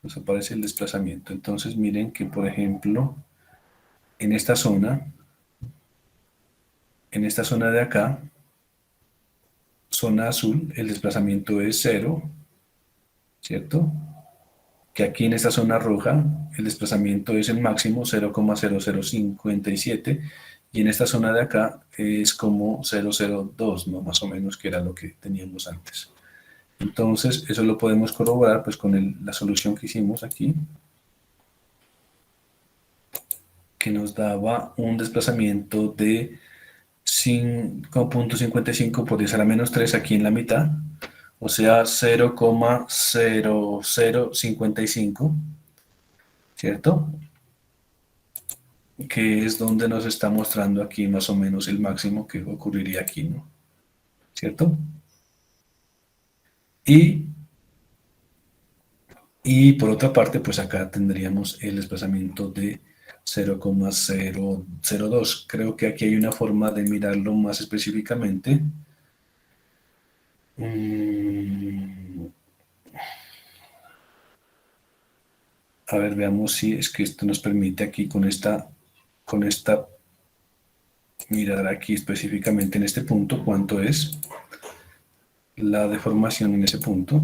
Nos aparece el desplazamiento. Entonces miren que, por ejemplo, en esta zona de acá, zona azul, el desplazamiento es 0, ¿cierto? Que aquí en esta zona roja, el desplazamiento es el máximo 0,0057, y en esta zona de acá es como 0,02, ¿no? Más o menos, que era lo que teníamos antes. Entonces, eso lo podemos corroborar pues con la solución que hicimos aquí, que nos daba un desplazamiento de 5.55 por 10 a la menos 3 aquí en la mitad, o sea 0,0055, ¿cierto? Que es donde nos está mostrando aquí más o menos el máximo que ocurriría aquí, ¿no? ¿Cierto? Y por otra parte, pues acá tendríamos el desplazamiento de 0,002. Creo que aquí hay una forma de mirarlo más específicamente. A ver, veamos si es que esto nos permite aquí con esta mirar aquí específicamente en este punto cuánto es la deformación en ese punto,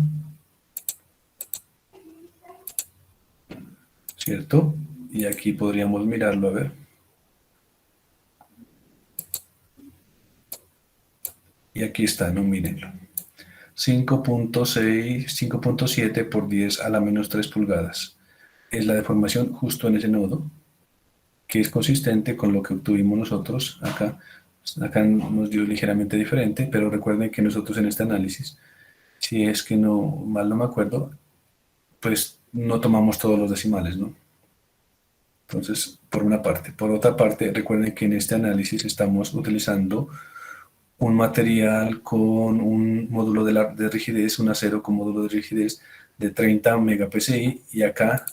¿cierto? Y aquí podríamos mirarlo, a ver. Y aquí está, no, mírenlo. 5.6, 5.7 por 10 a la menos 3 pulgadas. Es la deformación justo en ese nodo, que es consistente con lo que obtuvimos nosotros acá. Acá nos dio ligeramente diferente, pero recuerden que nosotros en este análisis, si es que mal no me acuerdo, pues no tomamos todos los decimales, ¿no? Entonces, por una parte. Por otra parte, recuerden que en este análisis estamos utilizando un material con un módulo de rigidez, un acero con módulo de rigidez de 30 megapsi, y acá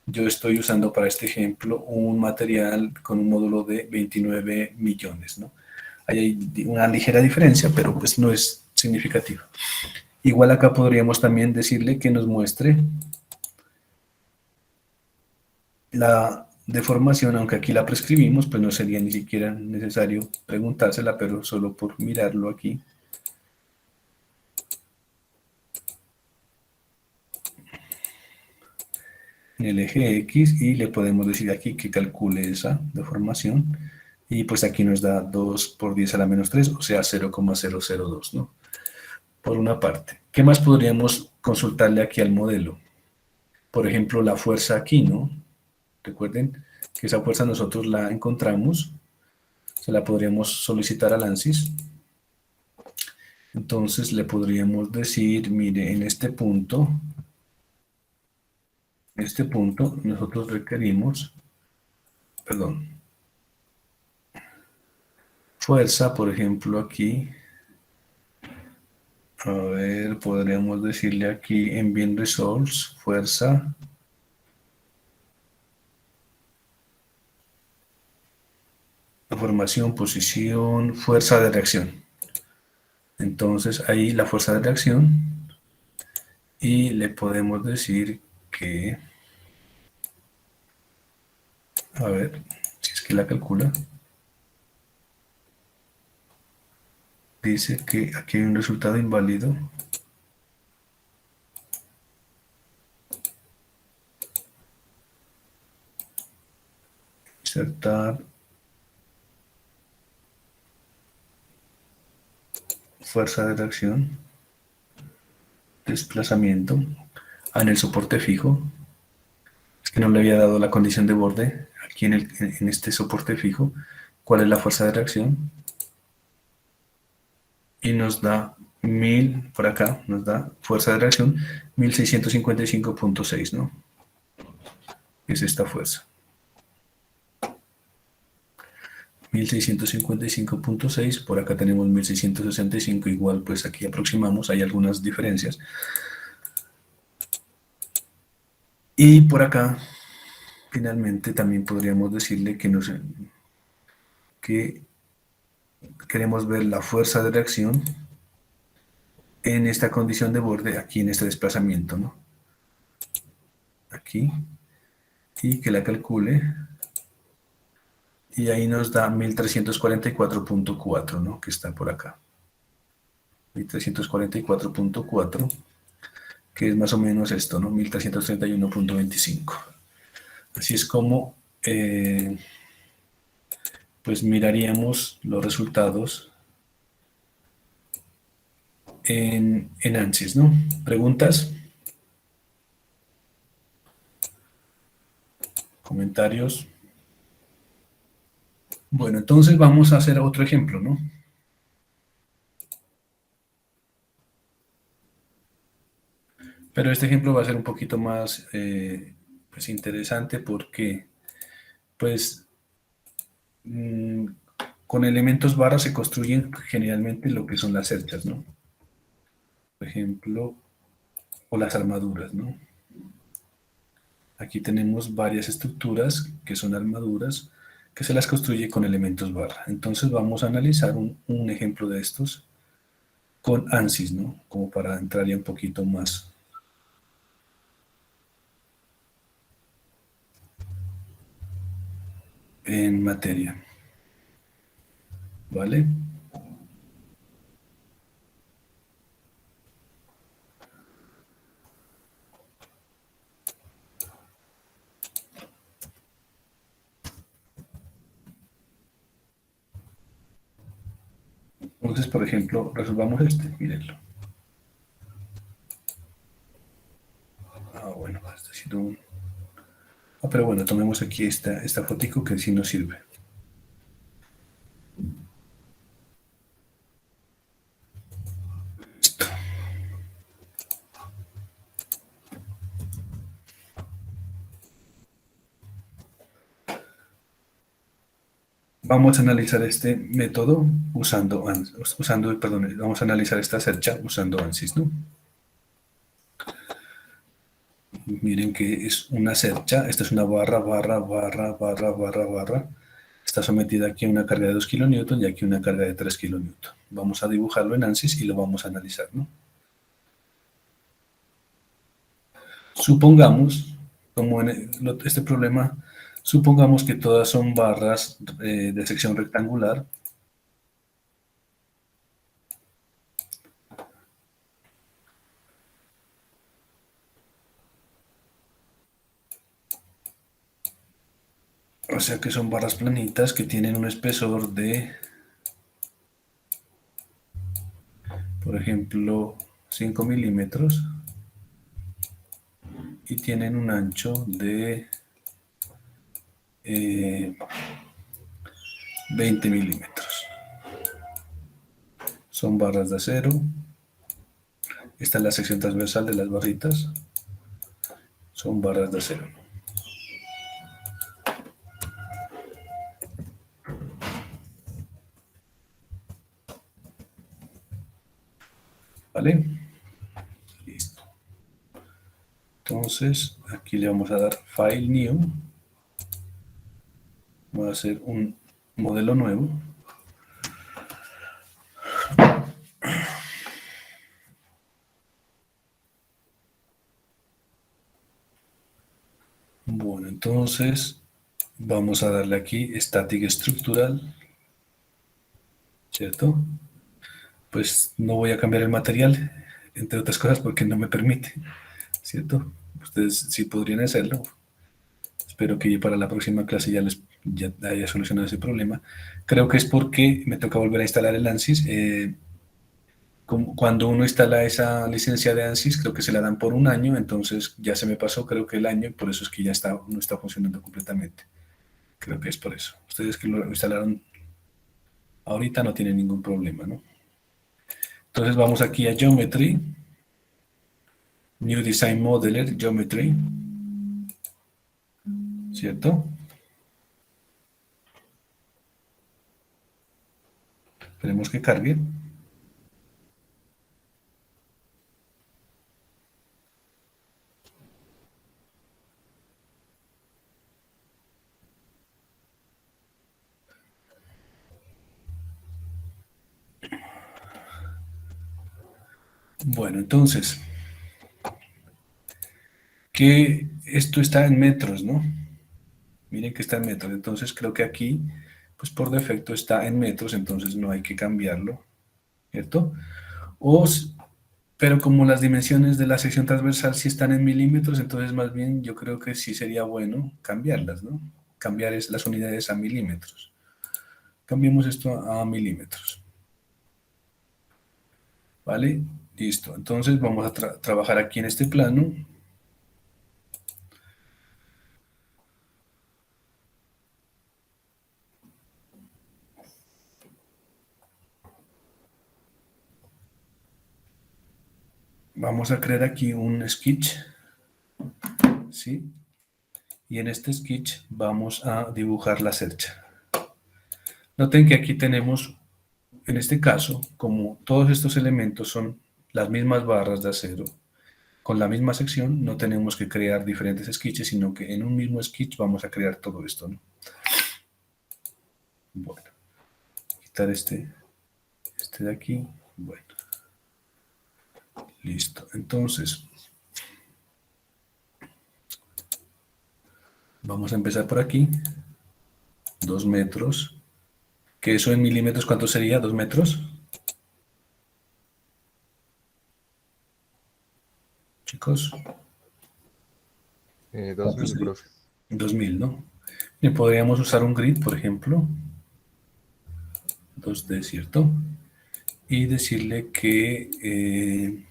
yo estoy usando para este ejemplo un material con un módulo de 29 millones, ¿no? Ahí hay una ligera diferencia, pero pues no es significativa. Igual acá podríamos también decirle que nos muestre la deformación, aunque aquí la prescribimos, pues no sería ni siquiera necesario preguntársela, pero solo por mirarlo aquí. En el eje X, y le podemos decir aquí que calcule esa deformación, y pues aquí nos da 2 por 10 a la menos 3, o sea 0,002, ¿no? Por una parte. ¿Qué más podríamos consultarle aquí al modelo? Por ejemplo, la fuerza aquí, ¿no? Recuerden que esa fuerza nosotros la encontramos, se la podríamos solicitar al ANSYS. Entonces le podríamos decir, mire, en este punto nosotros requerimos, perdón, fuerza, por ejemplo, aquí. A ver, podríamos decirle aquí en Beam Results, fuerza. Formación, posición, fuerza de reacción. Entonces ahí la fuerza de reacción, y le podemos decir que, a ver, si es que la calcula, dice que aquí hay un resultado inválido. Insertar fuerza de reacción, desplazamiento, en el soporte fijo. Es que no le había dado la condición de borde aquí en este soporte fijo. ¿Cuál es la fuerza de reacción? Y nos da 1000, por acá, nos da fuerza de reacción 1655.6, ¿no? Es esta fuerza. 1655.6, por acá tenemos 1665, igual pues aquí aproximamos, hay algunas diferencias. Y por acá, finalmente, también podríamos decirle que queremos ver la fuerza de reacción en esta condición de borde, aquí en este desplazamiento, ¿no? Aquí, y que la calcule, y ahí nos da 1344.4, ¿no? Que está por acá. 1344.4, que es más o menos esto, ¿no? 1331.25. Así es como pues miraríamos los resultados en ANSYS, ¿no? ¿Preguntas? ¿Comentarios? Bueno, entonces vamos a hacer otro ejemplo, ¿no? Pero este ejemplo va a ser un poquito más pues interesante porque pues con elementos barra se construyen generalmente lo que son las cerchas, ¿no? Por ejemplo, o las armaduras, ¿no? Aquí tenemos varias estructuras que son armaduras que se las construye con elementos barra. Entonces vamos a analizar un ejemplo de estos con ANSYS, ¿no? Como para entrar ya un poquito más en materia. ¿Vale? Entonces, por ejemplo, resolvamos este, mírenlo. Bueno, está haciendo un... pero bueno, tomemos aquí esta fotico que sí nos sirve. Listo. Vamos a analizar este método vamos a analizar esta cercha usando ANSYS, ¿no? Miren que es una cercha, esta es una barra, barra, barra, barra, barra, barra. Está sometida aquí a una carga de 2 kilonewton y aquí una carga de 3 kilonewton. Vamos a dibujarlo en ANSYS y lo vamos a analizar, ¿no? Supongamos, como en este problema, supongamos que todas son barras de sección rectangular. O sea que son barras planitas que tienen un espesor de, por ejemplo, 5 milímetros y tienen un ancho de 20 milímetros. Son barras de acero. Esta es la sección transversal de las barritas. Son barras de acero. ¿Vale? Listo. Entonces, aquí le vamos a dar File New. Voy a hacer un modelo nuevo. Bueno, entonces vamos a darle aquí Static Estructural, ¿cierto? Pues no voy a cambiar el material, entre otras cosas porque no me permite, ¿cierto? Ustedes sí podrían hacerlo. Espero que para la próxima clase ya haya solucionado ese problema. Creo que es porque me toca volver a instalar el ANSYS. Cuando uno instala esa licencia de ANSYS, creo que se la dan por un año, entonces ya se me pasó, creo que el año, y por eso es que ya no está funcionando completamente. Creo que es por eso. Ustedes que lo instalaron ahorita no tienen ningún problema, ¿no? Entonces vamos aquí a Geometry, New Design Modeler, Geometry, ¿cierto? Esperemos que cargue. Bueno, entonces, que esto está en metros, ¿no? Miren que está en metros, entonces creo que aquí, pues por defecto está en metros, entonces no hay que cambiarlo, ¿cierto? Pero como las dimensiones de la sección transversal sí están en milímetros, entonces más bien yo creo que sí sería bueno cambiarlas, ¿no? Cambiar las unidades a milímetros. Cambiemos esto a milímetros. ¿Vale? Listo. Entonces vamos a trabajar aquí en este plano. Vamos a crear aquí un sketch, ¿sí? Y en este sketch vamos a dibujar la cercha. Noten que aquí tenemos, en este caso, como todos estos elementos son las mismas barras de acero, con la misma sección, no tenemos que crear diferentes sketches, sino que en un mismo sketch vamos a crear todo esto, ¿no? Bueno, quitar este de aquí, bueno. Listo, entonces vamos a empezar por aquí, 2 metros, que eso en milímetros, ¿cuánto sería? 2 metros. Chicos, 2000, profe. 2000, ¿no? Y podríamos usar un grid, por ejemplo, 2D, ¿cierto? Y decirle que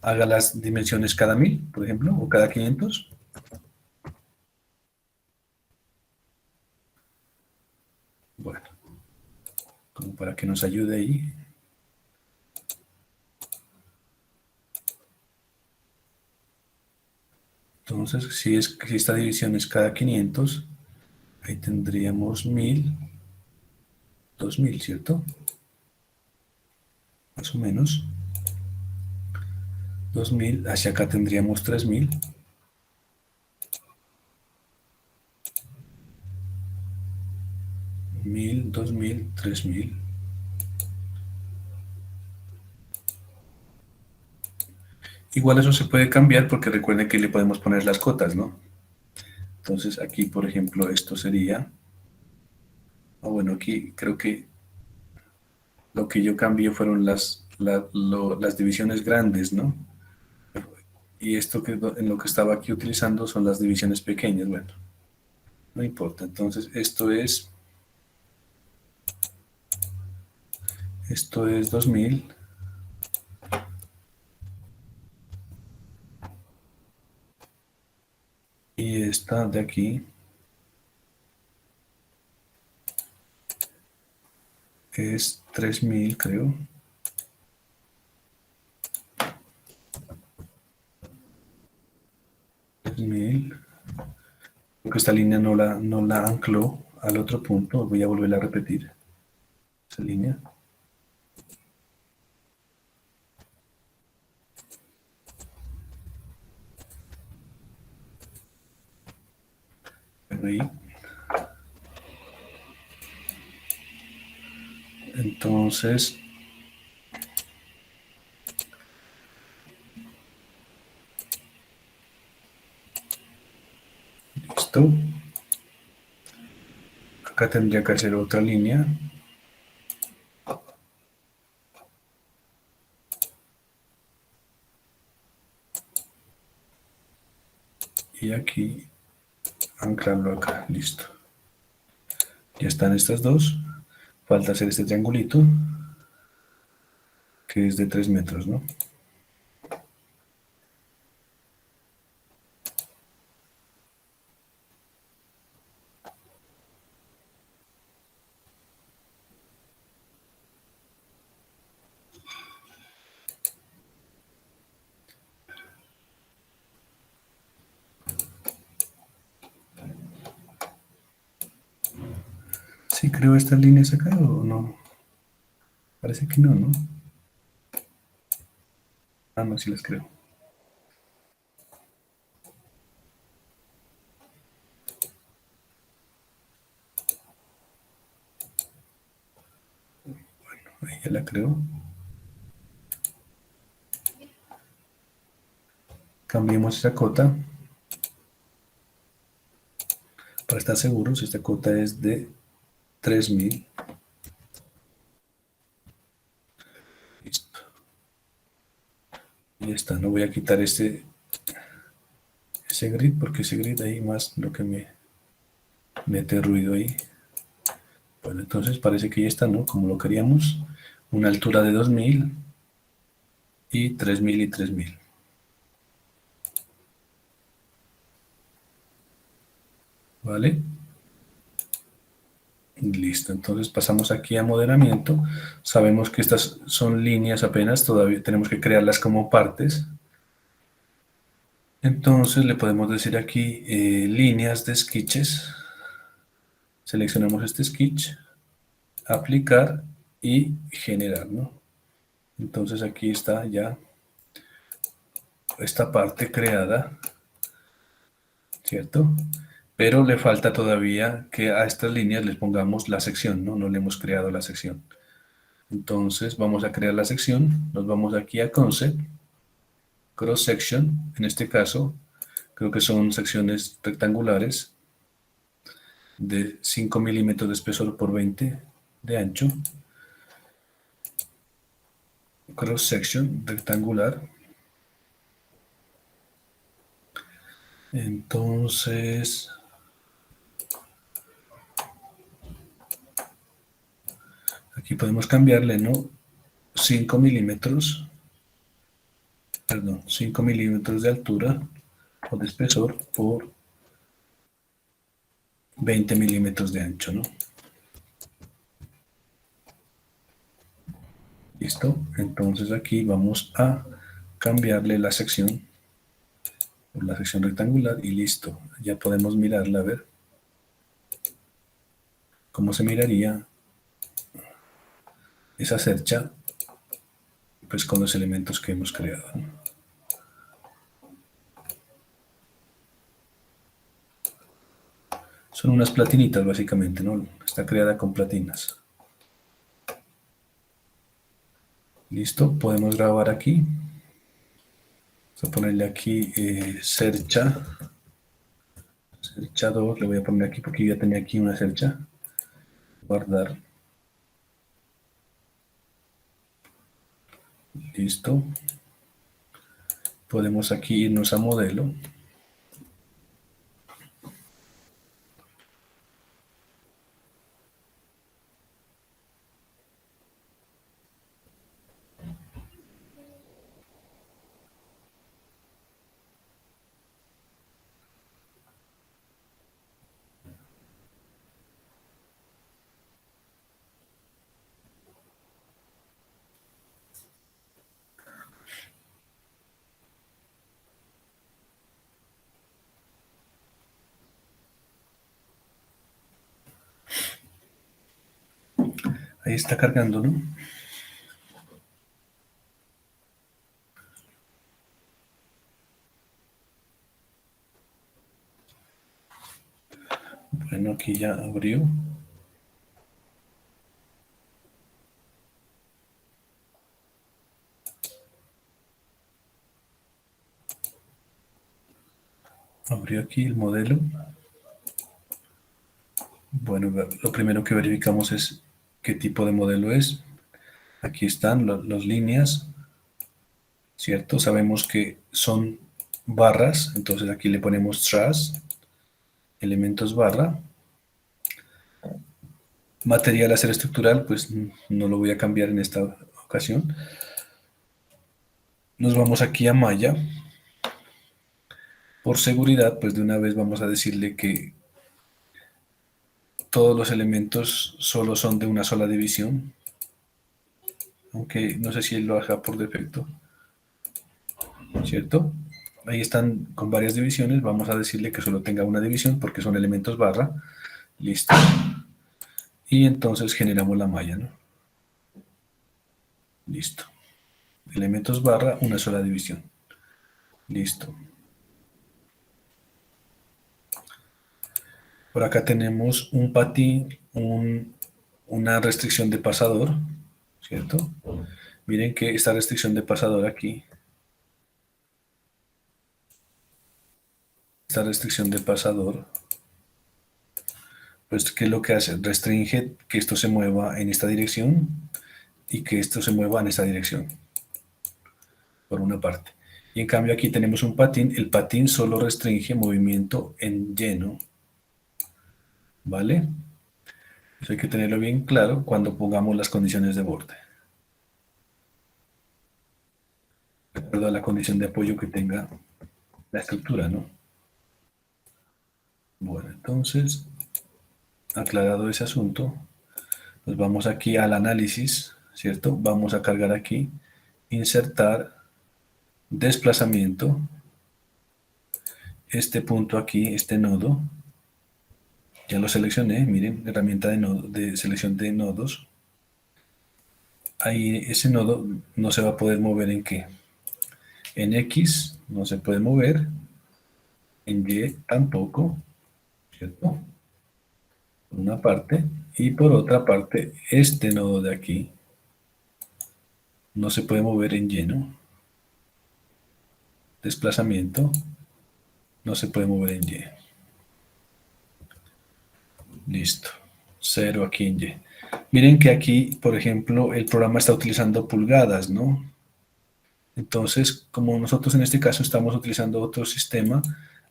haga las dimensiones cada 1000, por ejemplo, o cada 500. Bueno, como para que nos ayude ahí. Entonces, si esta división es cada 500, ahí tendríamos 1000, 2000, ¿cierto? Más o menos. 2000, hacia acá tendríamos 3000. 1000, 2000, 3000. Igual eso se puede cambiar porque recuerden que le podemos poner las cotas, ¿no? Entonces aquí, por ejemplo, esto sería... bueno, aquí creo que lo que yo cambié fueron las divisiones grandes, ¿no? Y esto que en lo que estaba aquí utilizando son las divisiones pequeñas. Bueno, no importa. Entonces esto es 2000. Y esta de aquí es 3000, creo. Creo que esta línea no la ancló al otro punto. Voy a volver a repetir esa línea. Ahí. Entonces, listo. Acá tendría que hacer otra línea. Y aquí anclarlo acá, listo. Ya están estas dos. Falta hacer este triangulito, que es de 3 metros, ¿no? ¿Sí creo estas líneas acá o no? Parece que no, ¿no? Ah, no, sí las creo. Ahí ya la creo. Cambiemos esta cota. Para estar seguros, esta cota es de 3000. Listo. Y ya está. No voy a quitar ese grid porque ese grid ahí más lo que me mete ruido ahí. Bueno, entonces parece que ya está, ¿no? Como lo queríamos. Una altura de 2000 y 3000 y 3000. ¿Vale? Listo, entonces pasamos aquí a modelamiento. Sabemos que estas son líneas apenas, todavía tenemos que crearlas como partes. Entonces le podemos decir aquí líneas de sketches. Seleccionamos este sketch, aplicar y generar, ¿no? Entonces aquí está ya esta parte creada, ¿cierto? Pero le falta todavía que a estas líneas les pongamos la sección, ¿no? No le hemos creado la sección. Entonces vamos a crear la sección, nos vamos aquí a Concept, Cross Section, en este caso creo que son secciones rectangulares de 5 milímetros de espesor por 20 de ancho. Cross Section rectangular. Entonces aquí podemos cambiarle, ¿no? 5 milímetros, perdón, 5 milímetros de altura o de espesor por 20 milímetros de ancho, ¿no? Listo, entonces aquí vamos a cambiarle la sección por la sección rectangular y listo, ya podemos mirarla a ver cómo se miraría esa cercha pues con los elementos que hemos creado, ¿no? Son unas platinitas básicamente, ¿no? Está creada con platinas. Listo, podemos grabar aquí. Vamos a ponerle aquí Cerchador, le voy a poner aquí porque ya tenía aquí una cercha. Guardar. Listo. Podemos aquí irnos a modelo. Ahí está cargando, ¿no? Bueno, aquí ya abrió. Abrió aquí el modelo. Bueno, lo primero que verificamos es qué tipo de modelo es. Aquí están las líneas, ¿cierto? Sabemos que son barras, entonces aquí le ponemos truss, elementos barra. Material a ser estructural, pues no lo voy a cambiar en esta ocasión. Nos vamos aquí a malla. Por seguridad, pues de una vez vamos a decirle que todos los elementos solo son de una sola división. Aunque no sé si él lo haga por defecto. ¿Cierto? Ahí están con varias divisiones. Vamos a decirle que solo tenga una división porque son elementos barra. Listo. Y entonces generamos la malla, ¿no? Listo. Elementos barra, una sola división. Listo. Por acá tenemos un patín, una restricción de pasador, ¿cierto? Miren que esta restricción de pasador aquí, esta restricción de pasador, pues ¿qué es lo que hace? Restringe que esto se mueva en esta dirección y que esto se mueva en esta dirección, por una parte. Y en cambio aquí tenemos un patín, el patín solo restringe movimiento en lleno, ¿vale? Eso hay que tenerlo bien claro cuando pongamos las condiciones de borde. De acuerdo a la condición de apoyo que tenga la estructura, ¿no? Bueno, entonces, aclarado ese asunto, nos vamos aquí al análisis, ¿cierto? Vamos a cargar aquí, insertar, desplazamiento, este punto aquí, este nodo, ya lo seleccioné, miren, herramienta de selección de nodos. Ahí ese nodo no se va a poder mover en ¿qué? En X no se puede mover, en Y tampoco, ¿cierto? Por una parte, y por otra parte, este nodo de aquí no se puede mover en lleno. Desplazamiento no se puede mover en Y. Listo. 0 aquí en Y. Miren que aquí, por ejemplo, el programa está utilizando pulgadas, ¿no? Entonces, como nosotros en este caso estamos utilizando otro sistema,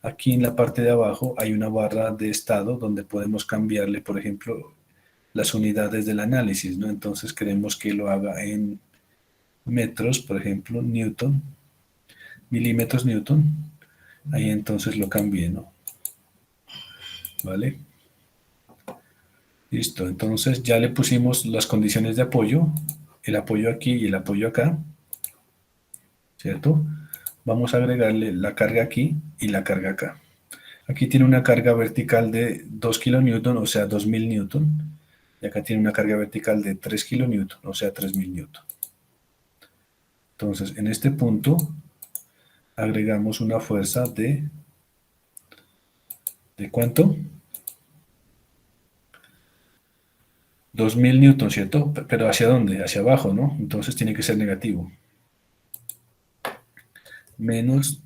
aquí en la parte de abajo hay una barra de estado donde podemos cambiarle, por ejemplo, las unidades del análisis, ¿no? Entonces queremos que lo haga en metros, por ejemplo, newton, milímetros newton. Ahí entonces lo cambié, ¿no? ¿Vale? Listo, entonces ya le pusimos las condiciones de apoyo, el apoyo aquí y el apoyo acá, ¿cierto? Vamos a agregarle la carga aquí y la carga acá. Aquí tiene una carga vertical de 2 kilonewton, o sea, 2000 newton. Y acá tiene una carga vertical de 3 kilonewton, o sea, 3000 newton. Entonces, en este punto, agregamos una fuerza ¿de cuánto? 2000 newton, ¿cierto? Pero ¿hacia dónde? Hacia abajo, ¿no? Entonces tiene que ser negativo. Menos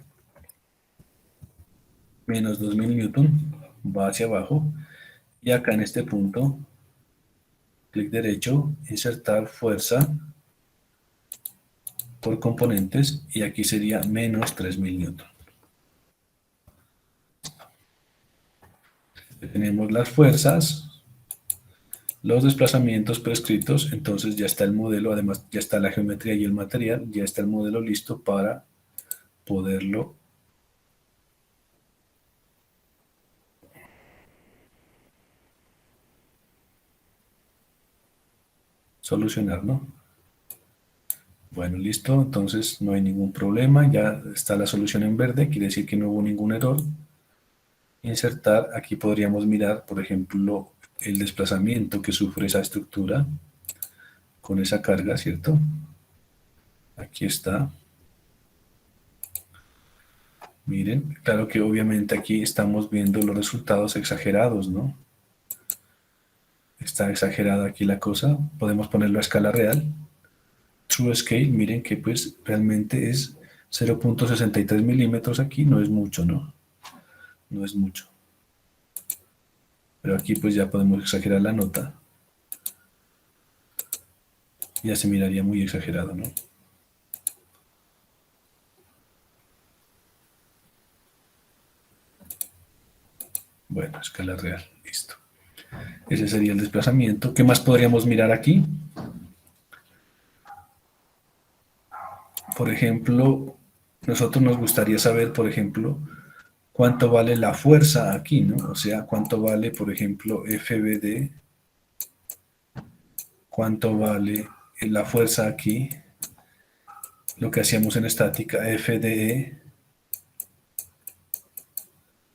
2000 newton va hacia abajo. Y acá en este punto, clic derecho, insertar fuerza por componentes, y aquí sería menos 3000 newton. Tenemos las fuerzas, los desplazamientos prescritos, entonces ya está el modelo, además ya está la geometría y el material, ya está el modelo listo para poderlo solucionar, ¿no? Bueno, listo, entonces no hay ningún problema, ya está la solución en verde, quiere decir que no hubo ningún error. Insertar, aquí podríamos mirar, por ejemplo, el desplazamiento que sufre esa estructura con esa carga, ¿cierto? Aquí está. Miren, claro que obviamente aquí estamos viendo los resultados exagerados, ¿no? Está exagerada aquí la cosa, podemos ponerlo a escala real. True Scale, miren que pues realmente es 0.63 milímetros aquí, no es mucho, ¿no? No es mucho. Pero aquí pues ya podemos exagerar la nota. Ya se miraría muy exagerado, ¿no? Bueno, escala real, listo. Ese sería el desplazamiento. ¿Qué más podríamos mirar aquí? Por ejemplo, nosotros nos gustaría saber, por ejemplo, cuánto vale la fuerza aquí, ¿no? O sea, cuánto vale, por ejemplo, FBD, cuánto vale la fuerza aquí, lo que hacíamos en estática, FDE,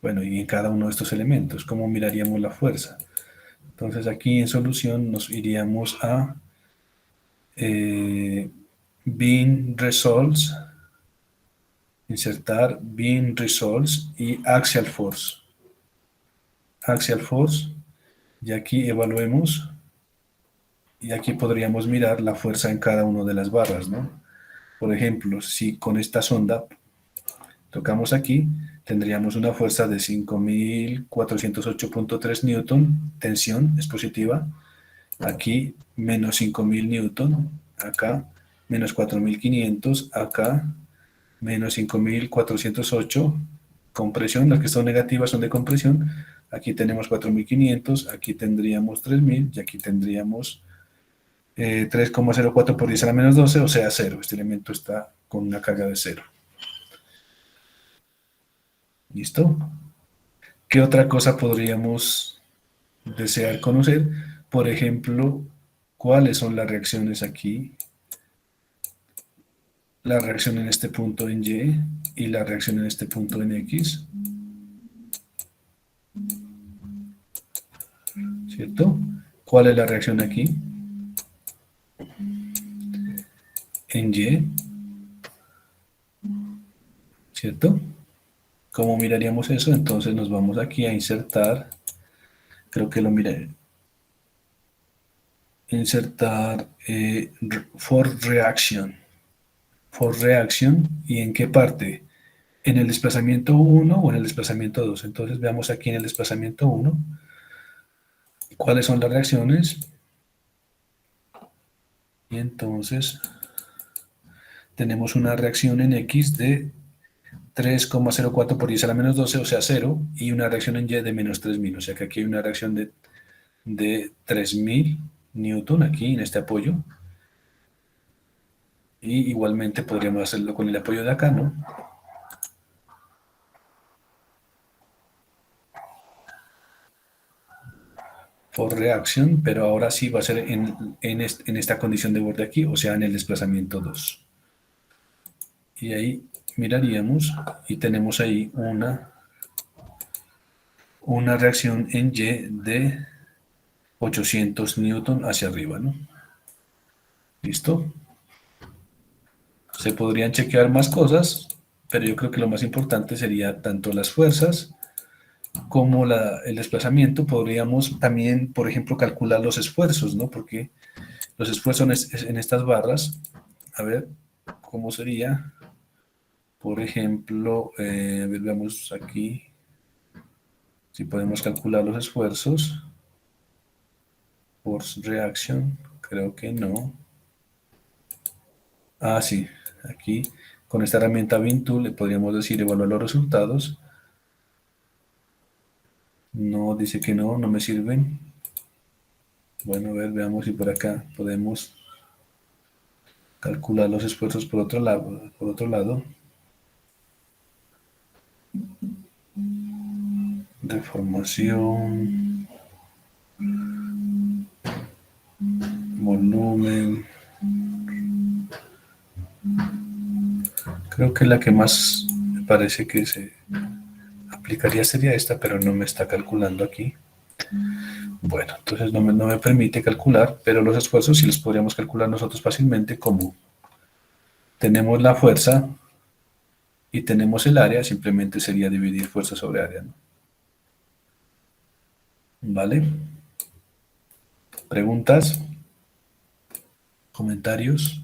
bueno, y en cada uno de estos elementos, ¿cómo miraríamos la fuerza? Entonces aquí en solución nos iríamos a Beam Results, insertar Beam Results y Axial Force. Axial Force, y aquí evaluemos, y aquí podríamos mirar la fuerza en cada una de las barras, ¿no? Por ejemplo, si con esta sonda tocamos aquí, tendríamos una fuerza de 5408.3 newton, tensión es positiva, aquí menos 5000 newton, acá menos 4500, acá menos 5408, compresión, las que son negativas son de compresión, aquí tenemos 4500, aquí tendríamos 3000 y aquí tendríamos 3,04 por 10 a la menos 12, o sea 0, este elemento está con una carga de 0. ¿Listo? ¿Qué otra cosa podríamos desear conocer? Por ejemplo, ¿cuáles son las reacciones aquí? La reacción en este punto en Y y la reacción en este punto en X. ¿Cierto? ¿Cuál es la reacción aquí? En Y. ¿Cierto? ¿Cómo miraríamos eso? Entonces nos vamos aquí a insertar, creo que lo miré, insertar for reaction. For reaction, ¿y en qué parte? ¿En el desplazamiento 1 o en el desplazamiento 2? Entonces veamos aquí en el desplazamiento 1, ¿cuáles son las reacciones? Y entonces tenemos una reacción en X de 3,04 por 10 a la menos 12, o sea 0, y una reacción en Y de menos 3000, o sea que aquí hay una reacción de 3000 newton aquí en este apoyo, y igualmente podríamos hacerlo con el apoyo de acá, ¿no? Por reacción, pero ahora sí va a ser en esta condición de borde aquí, o sea en el desplazamiento 2. Y ahí miraríamos y tenemos ahí una reacción en Y de 800 newton hacia arriba, ¿no? ¿Listo? Se podrían chequear más cosas, pero yo creo que lo más importante sería tanto las fuerzas como el desplazamiento, podríamos también, por ejemplo, calcular los esfuerzos, ¿no? Porque los esfuerzos en estas barras, a ver, ¿cómo sería? Por ejemplo, a ver, veamos aquí, si podemos calcular los esfuerzos. Force Reaction, creo que no. Ah, sí, aquí con esta herramienta Vintool le podríamos decir evaluar los resultados. No, dice que no, no me sirven. Bueno, a ver, veamos si por acá podemos calcular los esfuerzos por otro lado. Por otro lado. Deformación. Volumen. Creo que la que más me parece que se aplicaría sería esta, pero no me está calculando aquí. Bueno, entonces no me permite calcular, pero los esfuerzos sí los podríamos calcular nosotros fácilmente, como tenemos la fuerza y tenemos el área, simplemente sería dividir fuerza sobre área, ¿no? ¿Vale? ¿Preguntas? ¿Comentarios?